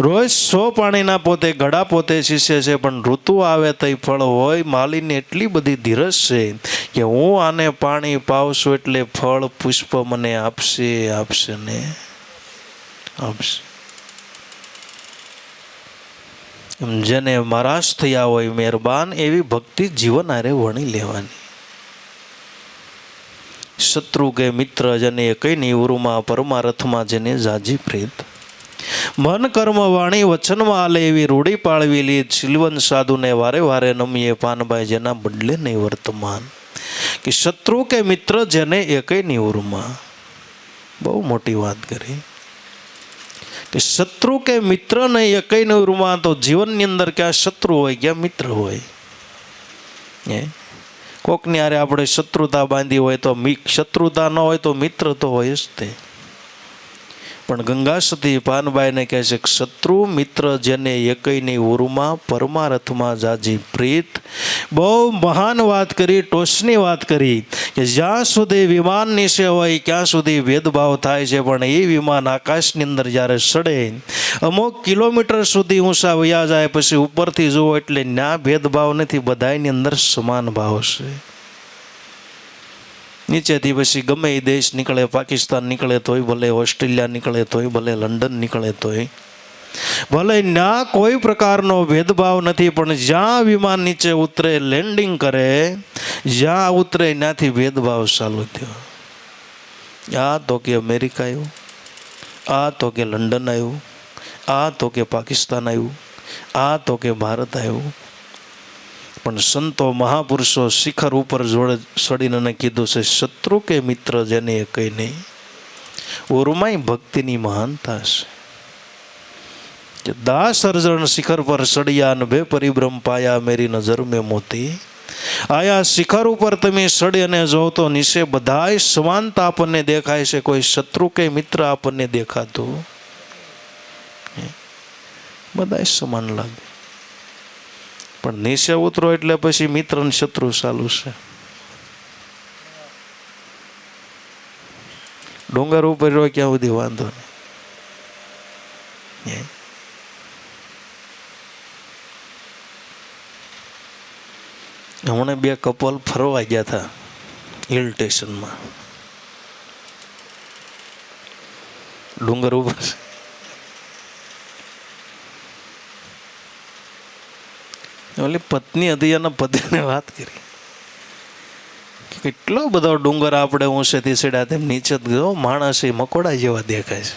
A: રોજ 100 પાણીના પોતે ગળા પોતે શીશે છે, પણ ઋતુ આવે તો ફળ હોય. માલીને એટલી બધી ધીરજ છે કે હું આને પાણી પાવશું એટલે ફળ પુષ્પ મને આપશે, આપશે ને આપશે. જેને મહારાજ થયા હોય મહેરબાન, એવી ભક્તિ જીવન આરે વણી લેવાની. શત્રુ કે મિત્ર જેને કઈ નહીં ઉરુમાં, પરમારથમાં જેને જાજી પ્રેત. મન કર્મ વાણી વચનમાં આલે એવી રૂઢી પાળવેલી. શીલવંત સાધુને વારે વારે નમીએ પાનભાઈ, જેના બદલે નહીં વર્તમાન. કે શત્રુ કે મિત્ર જેને એકય નહીં ઉરુમાં. બહુ મોટી વાત કરી કે શત્રુ કે મિત્ર નહીં એકય નહીં ઉરુમાં. તો જીવનની અંદર ક્યાં શત્રુ હોય, ક્યાં મિત્ર હોય. કોકની હારે આપણે શત્રુતા બાંધી હોય તો શત્રુતા ન હોય તો મિત્ર તો હોય જ તે. પણ ગંગા સતી પાનબાઈને કહે છે કે શત્રુ મિત્ર જેને એકય નહીં ઉરુમાં, પરમારથમાં જાજી પ્રીત. બહુ મહાન વાત કરી, ટોચની વાત કરી કે જ્યાં સુધી વિમાન નીચે હોય ત્યાં સુધી ભેદભાવ થાય છે, પણ એ વિમાન આકાશની અંદર જ્યારે સડે, અમુક કિલોમીટર સુધી ઊંચા વયા જાય, પછી ઉપરથી જુઓ એટલે ના ભેદભાવ નથી, બધાની અંદર સમાન ભાવ છે. નીચેથી પછી ગમે એ દેશ નીકળે, પાકિસ્તાન નીકળે તોય ભલે, ઓસ્ટ્રેલિયા નીકળે તોય ભલે, લંડન નીકળે તોય ભલે, ના કોઈ પ્રકારનો ભેદભાવ નથી. પણ જ્યાં વિમાન નીચે ઉતરે, લેન્ડિંગ કરે, જ્યાં ઉતરે ત્યાંથી ભેદભાવ ચાલુ થયો. આ તો કે અમેરિકા આવ્યું, આ તો કે લંડન આવ્યું, આ તો કે પાકિસ્તાન આવ્યું, આ તો કે ભારત આવ્યું. પણ સંતો મહાપુરુષો શિખર ઉપર જોડે ચડીને કીધું છે, શત્રુ કે મિત્ર જેને એ કઈ નહીં, ઓરમાય ભક્તિની મહાનતા છે. દાસ અર્જણ શિખર પર ચડ્યા ને બે પરિભ્રમ પાયા, મેરી નજર મેં મોતી. આયા શિખર ઉપર તમે ચડી અને જોવ તો નીચે બધાય સમાનતા આપણને દેખાય છે, કોઈ શત્રુ કે મિત્ર આપણને દેખાતું, બધાય સમાન લાગે. પણ નીચે ઉતરો એટલે પછી મિત્ર ને શત્રુ ચાલુ છે. ડુંગર ઉપર રહ્યો ક્યાં સુધી વાંધો નહીં. હમણાં બે કપલ ફરવા ગયા હતા હિલ સ્ટેશનમાં, ડુંગર ઉપર. ઓલી પત્ની હતી એના પતિને વાત કરી, કેટલો બધો ડુંગર આપણે ઊંચેથી ચડ્યા, તેમ નીચે ગયો માણસ એ મકોડા જેવા દેખાય છે.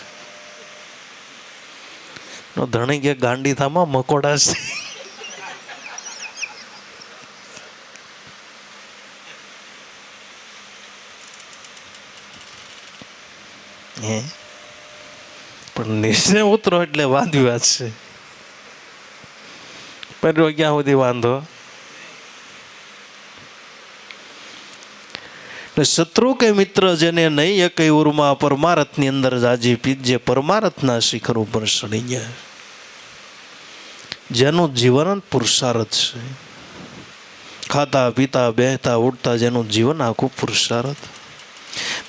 A: ધણી કે ગાંડી થામાં મકોડા છે. પણ નીચે ઉતરો એટલે વાંધ્યું છે. પહેર્યો ક્યાં સુધી વાંધો. શત્રુ કે મિત્ર જેને નહીં એ કઈ ઉર્મા, પરમારથની અંદર જાજી પીત, જે પરમારથના શિખર ઉપર ચડી ગયા, જેનું જીવન પુરુષાર્થ છે. ખાતા પીતા બેહતા ઉઠતા જેનું જીવન આખું પુરુષાર્થ.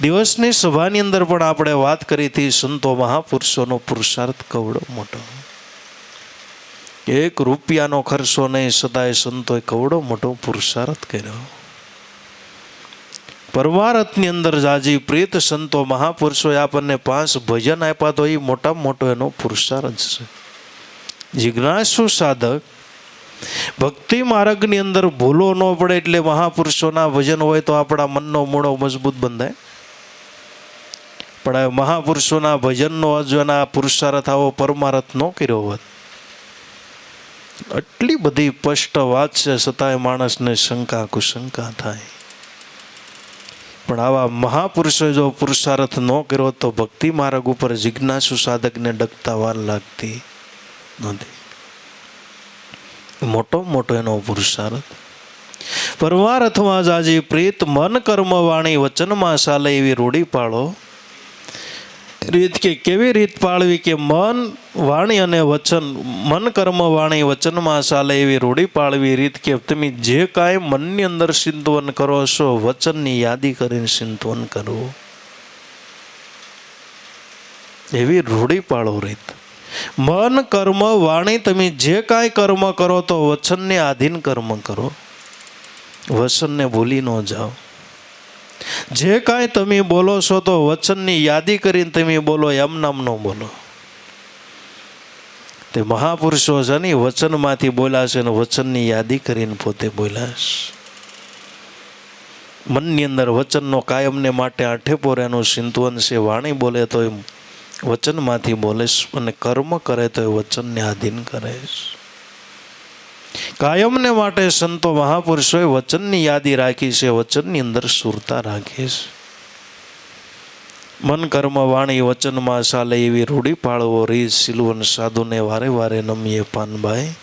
A: દિવસની સભાની અંદર પણ આપણે વાત કરી હતી, સંતો મહાપુરુષોનો પુરુષાર્થ કવડો મોટો. 1 રૂપિયાનો ખર્ચો નહીં, સદાય સંતોએ કવડો મોટો પુરુષાર્થ કર્યો. પરમારથની અંદર જાજી પ્રીત સંતો મહાપુરુષોએ આપણને 5 ભજન આપ્યા, તો એ મોટામાં મોટો એનો પુરુષાર્થ છે. જિજ્ઞાસુ સાધક ભક્તિ માર્ગની અંદર ભૂલો ન પડે એટલે મહાપુરુષોના ભજન હોય તો આપણા મનનો મૂળો મજબૂત બંધાય. પણ મહાપુરુષોના ભજનનો અજના પુરુષાર્થ આવો પરમાર્થ ન કર્યો હોત. આટલી બધી સ્પષ્ટ વાત છે, છતાંય માણસને શંકા કુશંકા થાય. પણ આવા મહાપુરુષોએ જો પુરુષાર્થ ન કર્યો તો ભક્તિ માર્ગ ઉપર જિજ્ઞાસુ સાધકને ડગતા વાર લાગતી નથી. મોટો મોટો એનો પુરુષાર્થ. પરમાર્થમાં જાજી પ્રીત, મન કર્મ વાણી વચનમાં ચાલે એવી રૂઢી પાળો. રીત કે કેવી રીત પાળવી કે મન વાણી અને વચન, મન કર્મ વાણી વચનમાં ચાલે એવી રૂઢી પાળવી રીત કે તમે જે કાંઈ મનની અંદર ચિંતવન કરો છો, વચનની યાદી કરીને ચિંતવન કરો, એવી રૂઢી પાળો રીત. મન કર્મ વાણી તમે જે કાંઈ કર્મ કરો તો વચનને આધીન કર્મ કરો, વચનને ભૂલી ન જાઓ. જે કાંઈ તમે બોલો છો તો વચનની યાદી કરીને તમે બોલો, એમ નામ ન બોલો. તે મહાપુરુષો છે ને વચનમાંથી બોલ્યા છે ને વચનની યાદી કરીને પોતે બોલ્યા છે. મનની અંદર વચનનો કાયમને માટે આઠે પોરેનું ચિંતવન છે. વાણી બોલે તો એ વચનમાંથી બોલે અને કર્મ કરે તો એ વચનને આધીન કરે. કાયમને માટે સંતો મહાપુરુષોએ વચનની યાદી રાખી છે, વચનની અંદર સુરતા રાખી છે. મન કર્મ વાણી વચનમાં ચાલે એવી રૂઢી પાળવો રીત, સિલવન સાધુને વારે વારે નમીએ પાનભાઈ.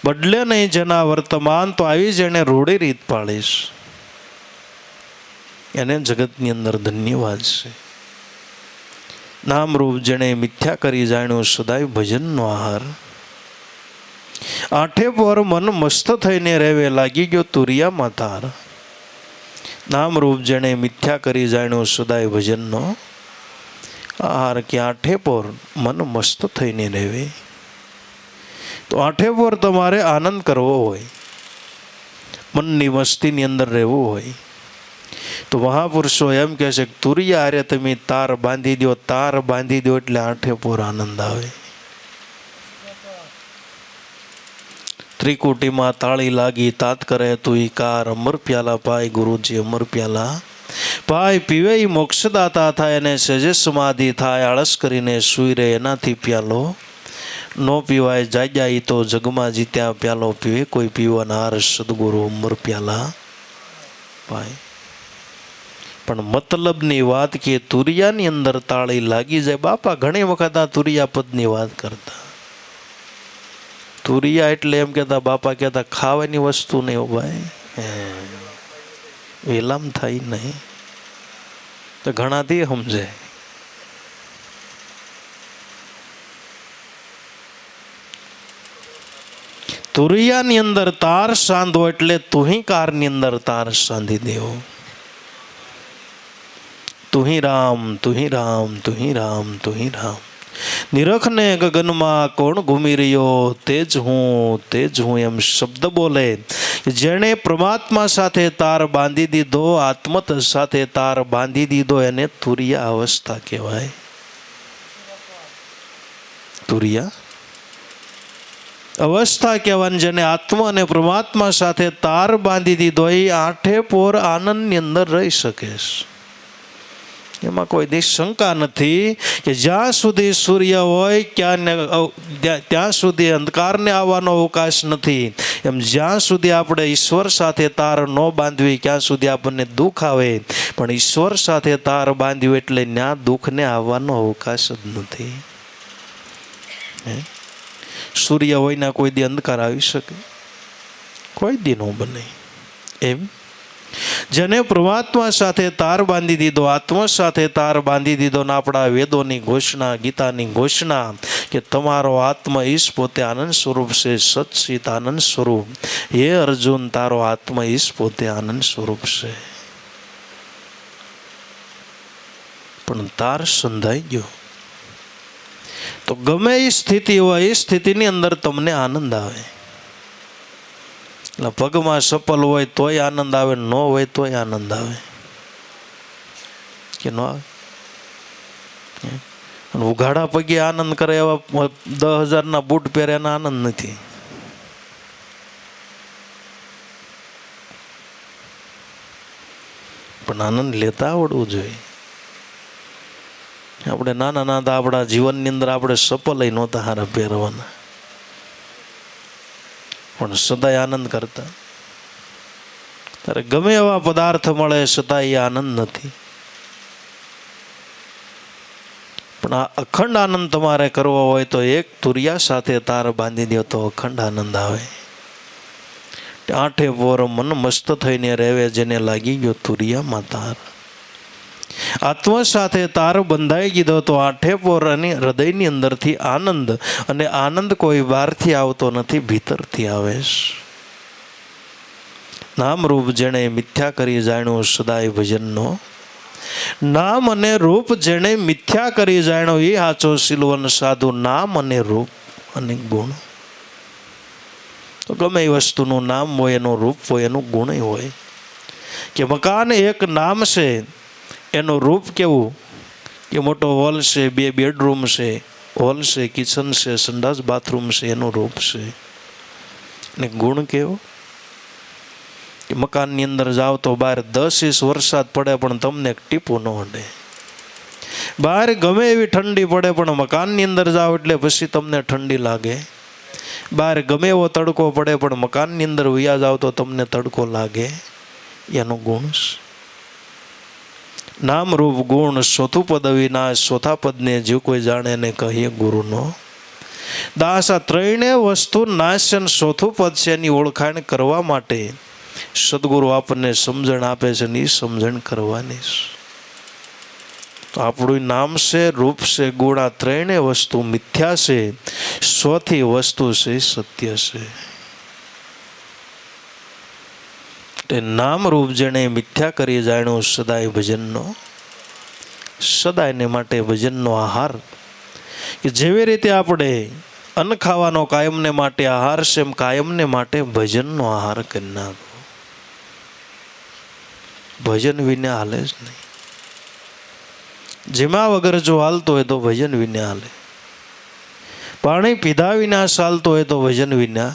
A: બદલે નહીં જેના વર્તમાન, તો આવી જ એને રૂઢી રીત પાળીશ, એને જગતની અંદર ધન્યવાદ છે. નામરૂપ જેણે મિથ્યા કરી જાણ્યું, સદાય ભજનનો આહાર. આઠે પર મન મસ્ત થઈને રહેવે, લાગી ગયો તુરિયામાં તાર. નામરૂપ જેણે મિથ્યા કરી જાણ્યું, સદાય ભજનનો આહાર. કે આઠે પર મન મસ્ત થઈને રહેવે. તો આઠે પર તમારે આનંદ કરવો હોય, મનની મસ્તીની અંદર રહેવું હોય, તો મહાપુરુષો એમ કહે છે કે તુરિયા હારે તમે તાર બાંધી દો, તાર બાંધી દો એટલે આઠે પર આનંદ આવે. ત્રિકુટીમાં તાળી લાગી તાત કરે તું ઈકાર, અમર પ્યાલા પાય ગુરુજી અમર પ્યાલા. ભાઈ પીવે એ મોક્ષદાતા થાય અને સજે સમાધિ થાય, આળસ કરીને સૂઈ રહે એનાથી પ્યાલો નો પીવાય. જાગ્યા ઈ તો જગમાં જીત્યા પ્યાલો પીવે કોઈ પીવાનાર સદગુરુ અમર પ્યાલા ભાઈ. પણ મતલબની વાત કે તુરિયાની અંદર તાળી લાગી જાય. બાપા ઘણી વખત આ તુરિયા પદની વાત કરતા. તુરિયા એટલે એમ કહેતા, બાપા કહેતા ખાવાની વસ્તુ નહીં હો ભાઈ, વેલામ થાય નહીં. તો ઘણાથી સમજે. તુરિયાની અંદર તાર સાંધો એટલે તુહિકારની અંદર તાર સાંધી દેવો. તુહી રામ તુહી રામ તુહી રામ તુહી રામ. નિરખને ગગનમાં કોણ ઘૂમી રહ્યો, તે જ હું એમ શબ્દ બોલે. જેણે પરમાત્મા સાથે તાર બાંધી દીધો, આત્મત સાથે તાર બાંધી દીધો, એને તુરિયા અવસ્થા કહેવાય. તુરિયા અવસ્થા કહેવાની. જેને આત્મા અને પરમાત્મા સાથે તાર બાંધી દીધો એ આઠે પોર આનંદની અંદર રહી શકે છે. એમાં કોઈ નિશંકા નથી કે જ્યાં સુધી સૂર્ય હોય ત્યાં સુધી અંધકારને આવવાનો અવકાશ નથી. એમ જ્યાં સુધી આપણે ઈશ્વર સાથે તાર ન બાંધવી ત્યાં સુધી આપણને દુઃખ આવે. પણ ઈશ્વર સાથે તાર બાંધ્યું એટલે ત્યાં દુઃખને આવવાનો અવકાશ જ નથી. સૂર્ય હોય ના કોઈ દી અંધકાર આવી શકે? કોઈ દી ન બને. એમ જેને પરમાત્મા સાથે તાર બાંધી દીધો, આત્મા સાથે તાર બાંધી દીધો, ને આપણા વેદોની ઘોષણા, ગીતાની ઘોષણા કે તમારો આત્મા ઈશ પોતે આનંદ સ્વરૂપ છે, સચ્ચિત આનંદ સ્વરૂપ. હે અર્જુન, તારો આત્મા ઈશ પોતે આનંદ સ્વરૂપ છે. પણ તાર સંધાઈ ગયો તો ગમે એ સ્થિતિ હોય એ સ્થિતિની અંદર તમને આનંદ આવે. એટલે પગમાં સપલ હોય તોય આનંદ આવે, ન હોય તોય આનંદ આવે કે ન આવે? અને ઉઘાડા પગે આનંદ કરે એવા 10,000 બૂટ પહેરે એના આનંદ નથી. પણ આનંદ લેતા આવડવું જોઈએ. આપણે નાના નાના આપણા જીવનની અંદર આપણે સપલ નહોતા હારા પહેરવાના, પણ સદાય આનંદ કરતા. ત્યારે ગમે એવા પદાર્થ મળે છતાં એ આનંદ નથી. પણ આ અખંડ આનંદ તમારે કરવો હોય તો એક તુરિયા સાથે તાર બાંધી દો તો અખંડ આનંદ આવે. આઠે પોર મન મસ્ત થઈને રહેવે, જેને લાગી ગયો તુરિયામાં તાર. આત્મા સાથે તાર બંધાઈ ગયો તો આઠે પોર અને હૃદયની અંદરથી આનંદ. અને આનંદ કોઈ બહારથી આવતો નથી, ભીતરથી આવે. નામ રૂપ જેણે મિથ્યા કરી જાણ્યો સદાય ભજનનો. નામ અને રૂપ જેણે મિથ્યા કરી જાણ્યો એ સાચો સિલવન સાધુ. નામ અને રૂપ અને ગુણ. તો ગમે એ વસ્તુનું નામ હોય, એનું રૂપ હોય, એનું ગુણ હોય. કે મકાન એક નામ છે, એનું રૂપ કેવું કે મોટો હોલ છે, 2 બેડરૂમ છે, હોલ છે, કિચન છે, સંડાસ બાથરૂમ છે, એનું રૂપ છે. અને ગુણ કેવો કે મકાનની અંદર જાઓ તો બહાર 10 ઇંચ વરસાદ પડે પણ તમને એક ટીપું ન અડે. બહાર ગમે એવી ઠંડી પડે પણ મકાનની અંદર જાઓ એટલે પછી તમને ઠંડી લાગે. બહાર ગમે એવો તડકો પડે પણ મકાનની અંદર વયા જાઓ તો તમને તડકો લાગે. એનું ગુણ છે. નામ રૂપ ગુણ ચોથું પદ અવિનાશ. ચોથા પદને જે કોઈ જાણે ને કહીએ ગુરુનો દાસ. આ ત્રણેય વસ્તુ નાશ અને ચોથું પદ છે, એની ઓળખાણ કરવા માટે સદગુરુ આપણને સમજણ આપે છે ને એ સમજણ કરવાની છે. તો આપણું નામ છે, રૂપ છે, ગુણ, આ ત્રણેય વસ્તુ મિથ્યા છે. ચોથી વસ્તુ છે સત્ય છે. નામ રૂપ જેણે મિથ્યા કરી જાણ્યો સદાય ભજનનો. સદાયને માટે ભજનનો આહાર. કે જેવી રીતે આપણે અન્ન ખાવાનો કાયમને માટે આહાર છે, એમ કાયમને માટે ભજનનો આહાર કરી નાખો. ભજન વિના હાલે જ નહીં. જેમાં વગર જો હાલતો હોય તો ભજન વિના હાલે. પાણી પીધા વિના ચાલતો હોય તો ભજન વિના.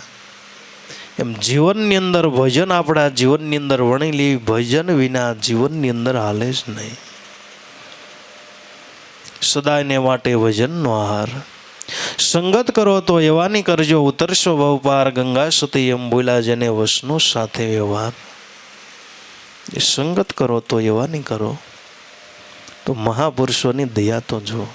A: એમ જીવનની અંદર ભજન આપણા જીવનની અંદર વણી લેવી, ભજન વિના જીવનની અંદર હાલે જ નહીં. સદાયને માટે ભજનનો આહાર. સંગત કરો તો એવાની કરજો, ઉતરશો ભવ પાર. ગંગા સતી એમ બોલ્યા જેને વસનો સાથે વ્યવહાર. એ સંગત કરો તો એવાની કરો, તો મહાપુરુષોની દયા તો જો.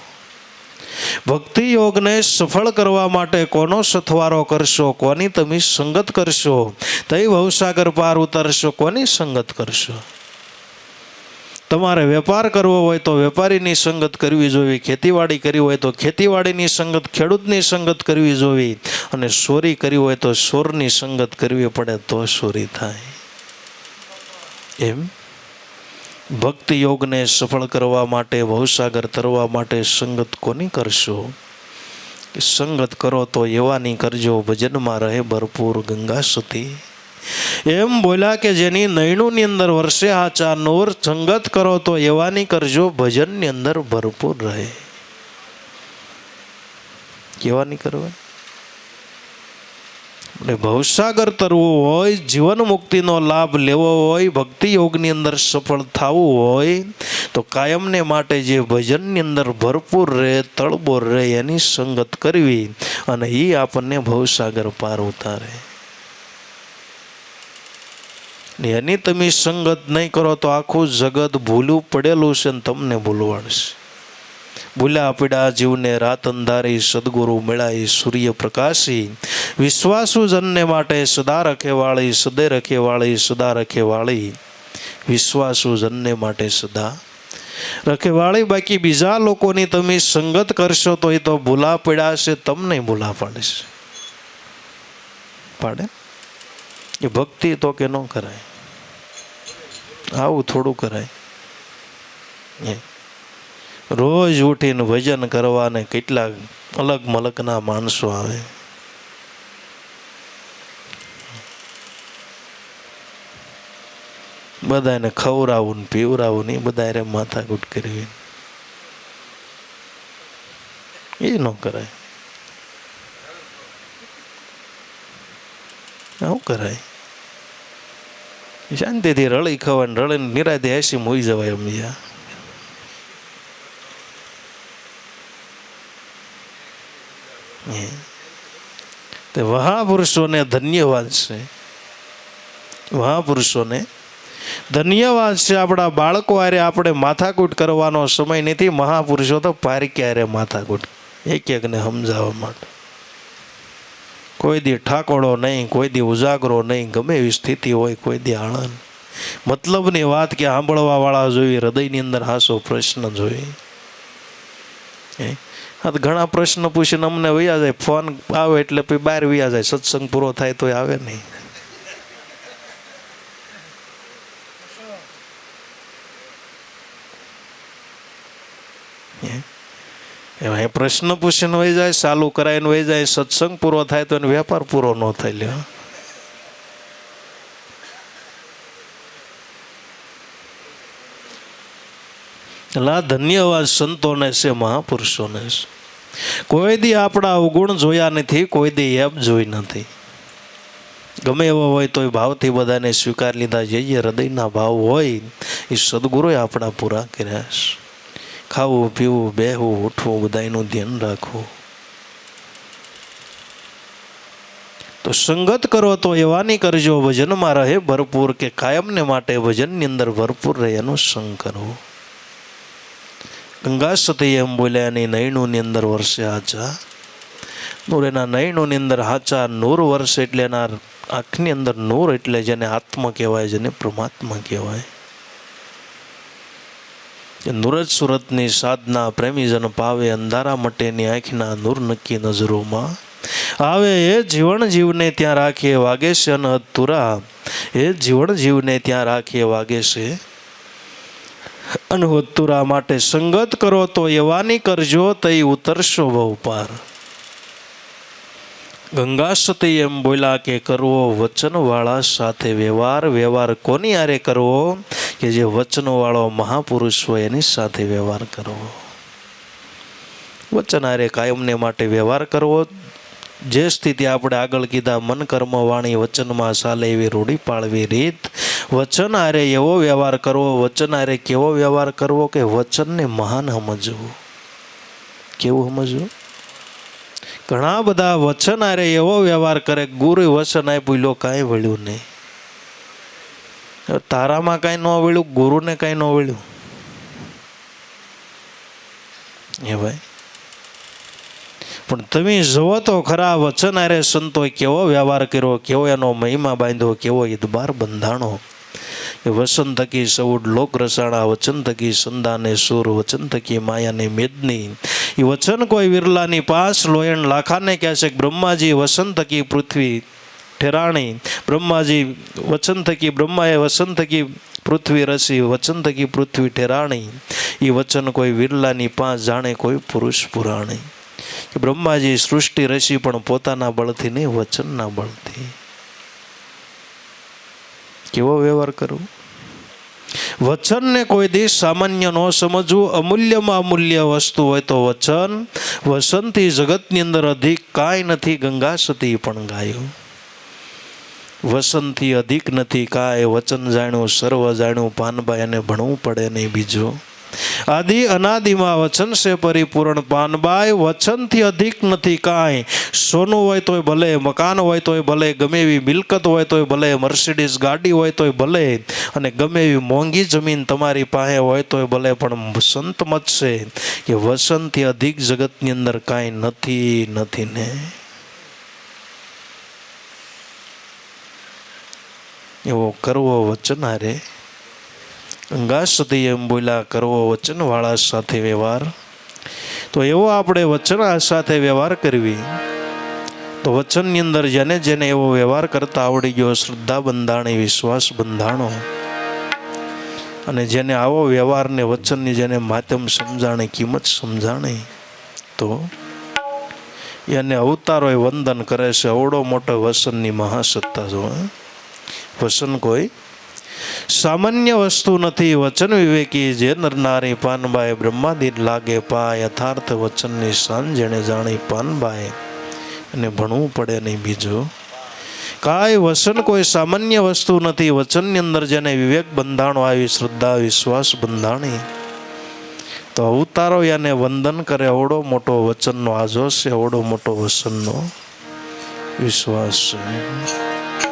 A: ભક્તિ યોગને સફળ કરવા માટે કોનો સથવારો કરશો, કોની તમે સંગત કરશો, તઈ ભવસાગર પાર ઉતરશો. કોની સંગત કરશો? તમારે વેપાર કરવો હોય તો વેપારીની સંગત કરવી જોવી, ખેતીવાડી કરવી હોય તો ખેતીવાડીની સંગત, ખેડૂતની સંગત કરવી જોવી, અને ચોરી કરવી હોય તો ચોરની સંગત કરવી પડે તો ચોરી થાય. એમ ભક્તિ યોગને સફળ કરવા માટે, ભવસાગર તરવા માટે સંગત કોની કરશો? સંગત કરો તો એવાની કરજો, ભજનમાં રહે ભરપૂર. ગંગા સતી એમ બોલ્યા કે જેની નૈણુની અંદર વર્ષે હાચા નૂર. સંગત કરો તો એવાની કરજો, ભજનની અંદર ભરપૂર રહે. કેવાની કરવા? ભવસાગર તરવું હોય, જીવન મુક્તિનો લાભ લેવો હોય, ભક્તિ યોગની અંદર સફળ થવું હોય, તો કાયમને માટે જે ભજનની અંદર ભરપૂર રહે, તળબોર રહે, એની સંગત કરવી, અને એ આપણને ભવસાગર પાર ઉતારે. એની તમે સંગત નહીં કરો તો આખું જગત ભૂલું પડેલું છે ને તમને ભૂલવાડશે. ભૂલ્યા પીડા જીવને રાત અંધારી, સદગુરુ મળાઈ સૂર્ય પ્રકાશી. વિશ્વાસુ જનને માટે સદા રખેવાળી, સદે રખેવાળી, સદા રખેવાળી. વિશ્વાસુ જનને માટે સદા રખેવાળી. બાકી બીજા લોકોની તમે સંગત કરશો તો એ તો ભૂલા પીડાશે, તમને ભૂલા પાડશે. પાડે એ ભક્તિ તો કે ન કરાય, આવું થોડું કરાય. રોજ ઉઠીને ભજન કરવાને કેટલા અલગ મલકના માણસો આવે. બધાને ખવડાવું ને પીવડાવું ને એ બધા માથાકૂટ કરવી, એ ન કરાય. આવું કરાય. શાંતિથી રળી ખવાય, રળીને નિરાતે એસી મોઈ જવાય. એમ તે મહાપુરુષોને ધન્યવાદ છે, મહાપુરુષોને ધન્યવાદ છે. આપણા બાળકો આરે આપણે માથાકૂટ કરવાનો સમય નથી. મહાપુરુષો તો પારક્યા આરે માથાકૂટ એક એકને સમજાવવા માટે. કોઈ દી ઠાકોડો નહીં, કોઈ દી ઉજાગરો નહીં, ગમે એવી સ્થિતિ હોય, કોઈ દી આળન. મતલબની વાત કે સાંભળવા વાળા જોઈએ, હૃદયની અંદર હાસો પ્રશ્ન જોઈએ. ઘણા પ્રશ્ન પૂછીને અમને વયા જાય, ફોન આવે એટલે પછી બહાર વયા જાય. સત્સંગ પૂરો થાય તો આવે નહીં. એમાં પ્રશ્ન પૂછીને વહી જાય, ચાલુ કરાવીને વહી જાય. સત્સંગ પૂરો થાય તો એને વેપાર પૂરો ન થાય. લ્યો એટલે ધન્યવાદ સંતોને છે, મહાપુરુષોને છે. કોઈ દી આપણા અવગુણ જોયા નથી, કોઈ દી એપ જોઈ નથી. ગમે એવો હોય તો ભાવથી બધાને સ્વીકાર લીધા. જે હૃદયના ભાવ હોય એ સદગુરુએ આપણા પૂરા કર્યા છે. ખાવું પીવું, બેહવું, ઉઠવું, બધાનું ધ્યાન રાખવું. તો સંગત કરો તો એવાની કરજો, ભજનમાં રહે ભરપૂર. કે કાયમને માટે ભજનની અંદર ભરપૂર રહે એનો સંગ કરવો. ગંગા સતી એમ બોલ્યા, એની નૈણુની અંદર વર્ષે હાચા નૂર. એના નૈણુની અંદર હાચા નૂર વર્ષ એટલે એના આંખની અંદર નૂર, એટલે જેને આત્મા કહેવાય, જેને પરમાત્મા કહેવાય. નૂરજ સુરતની સાધના પ્રેમીજન પાવે, અંધારા મટેની આંખના નૂર નક્કી નજરોમાં આવે. એ જીવન જીવને ત્યાં રાખીએ વાગે છે અનહતુરા. એ જીવન જીવને ત્યાં રાખીએ વાગે છે અનહતુરા. માટે સંગત કરો તો એવાની કરજો, તઈ ઉતરશો ભવ પાર. ગંગા સતી એમ બોલ્યા કે કરવો વચનવાળા સાથે વ્યવહાર. વ્યવહાર કોની આરે કરવો? કે જે વચનવાળો મહાપુરુષ હોય એની સાથે વ્યવહાર કરવો. વચન આરે કાયમને માટે વ્યવહાર કરવો. જે સ્થિતિ આપણે આગળ કીધા, મન કર્મ વાણી વચનમાં ચાલે એવી રૂઢી પાળવી રીત. વચન હારે એવો વ્યવહાર કરવો, વચન હારે કેવો વ્યવહાર કરવો કે વચનને મહાન સમજવું. કેવું સમજવું? ઘણા બધા વચન હારે એવો વ્યવહાર કરે, ગુરુ વચન આપ્યું લો કાંઈ વળ્યું નહીં. તારામાં કાંઈ ન વળ્યું, ગુરુને કાંઈ ન વળ્યું. એ ભાઈ પણ તમે જુઓ તો ખરા, વચન હારે સંતોએ કેવો વ્યવહાર કર્યો, કેવો એનો મહિમા બાંધ્યો, કેવો ઈદબાર બંધાણો. વચન થકી સૌડ લોક રસાણા, વચન થકી સંદાને સુર, વચન થકી માયાને મેદની. એ વચન કોઈ વિરલાની પાસ લોયણ લાખાને કહે છે. બ્રહ્માજી વચન થકી પૃથ્વી ઠેરાણી, બ્રહ્માજી વચન થકી, બ્રહ્માએ વચન થકી પૃથ્વી રસી, વચન થકી પૃથ્વી ઠેરાણી. એ વચન કોઈ વિરલાની પાંચ, જાણે કોઈ પુરુષ પુરાણી. બ્રહ્માજી સૃષ્ટિ રસી પણ પોતાના બળથી નહીં, વચનના બળથી. કેવો વ્યવહાર કરવો? વચનને કોઈ દિવસ સામાન્ય ન સમજવું. અમૂલ્યમાં અમૂલ્ય વસ્તુ હોય તો વચન. વચનથી જગતની અંદર અધિક કાંઈ નથી, ગંગા સતી પણ ગાયું. વચનથી અધિક નથી કાંઈ, વચન જાણ્યું સર્વ જાણ્યું. પાનબાઈ એને ભણવું પડે નહીં બીજું. આદિ અનાદિમાં વચન છે પરિપૂર્ણ પાનબાઈ. વચનથી અધિક નથી કાંઈ. સોનું હોય તોય ભલે, મકાન હોય તોય ભલે, ગમે એવી મિલકત હોય તોય ભલે, મર્સિડીઝ ગાડી હોય તોય ભલે, અને ગમે એવી મોંઘી જમીન તમારી પાસે હોય તોય ભલે, પણ સંત મત છે કે વચનથી અધિક જગતની અંદર કાંઈ નથી ને. એવો કરવો વચન હારે. ગંગા સતી એમ બોલ્યા, કરવો વચનવાળા સાથે વ્યવહાર. તો એવો આપણે વચન સાથે વ્યવહાર કરવી. તો વચનની અંદર જેને જેને એવો વ્યવહાર કરતા આવડી ગયો, શ્રદ્ધા બંધાણી, વિશ્વાસ બંધાણો, અને જેને આવો વ્યવહારને વચનની જેને માધ્યમ સમજાણી, કિંમત સમજાણી, તો એને અવતારો એ વંદન કરે છે. અવડો મોટો વચનની મહાસત્તા. જો વચન કોઈ સામાન્ય વસ્તુ નથી. વચન વિવેકી જે નરનારી પાનબાઈ, બ્રહ્માદિ લાગે પાય. યથાર્થ વચનની શાન જેને જાણી પાનબાઈ, અને ભણવું પડે નહીં બીજું કાંઈ. વચન કોઈ સામાન્ય વસ્તુ નથી. વચનની અંદર જેને વિવેક બંધાણો, આવી શ્રદ્ધા વિશ્વાસ બંધાણી, તો અવતારો એને વંદન કરે. અવડો મોટો વચનનો આજો છે, અવડો મોટો વચનનો વિશ્વાસ છે.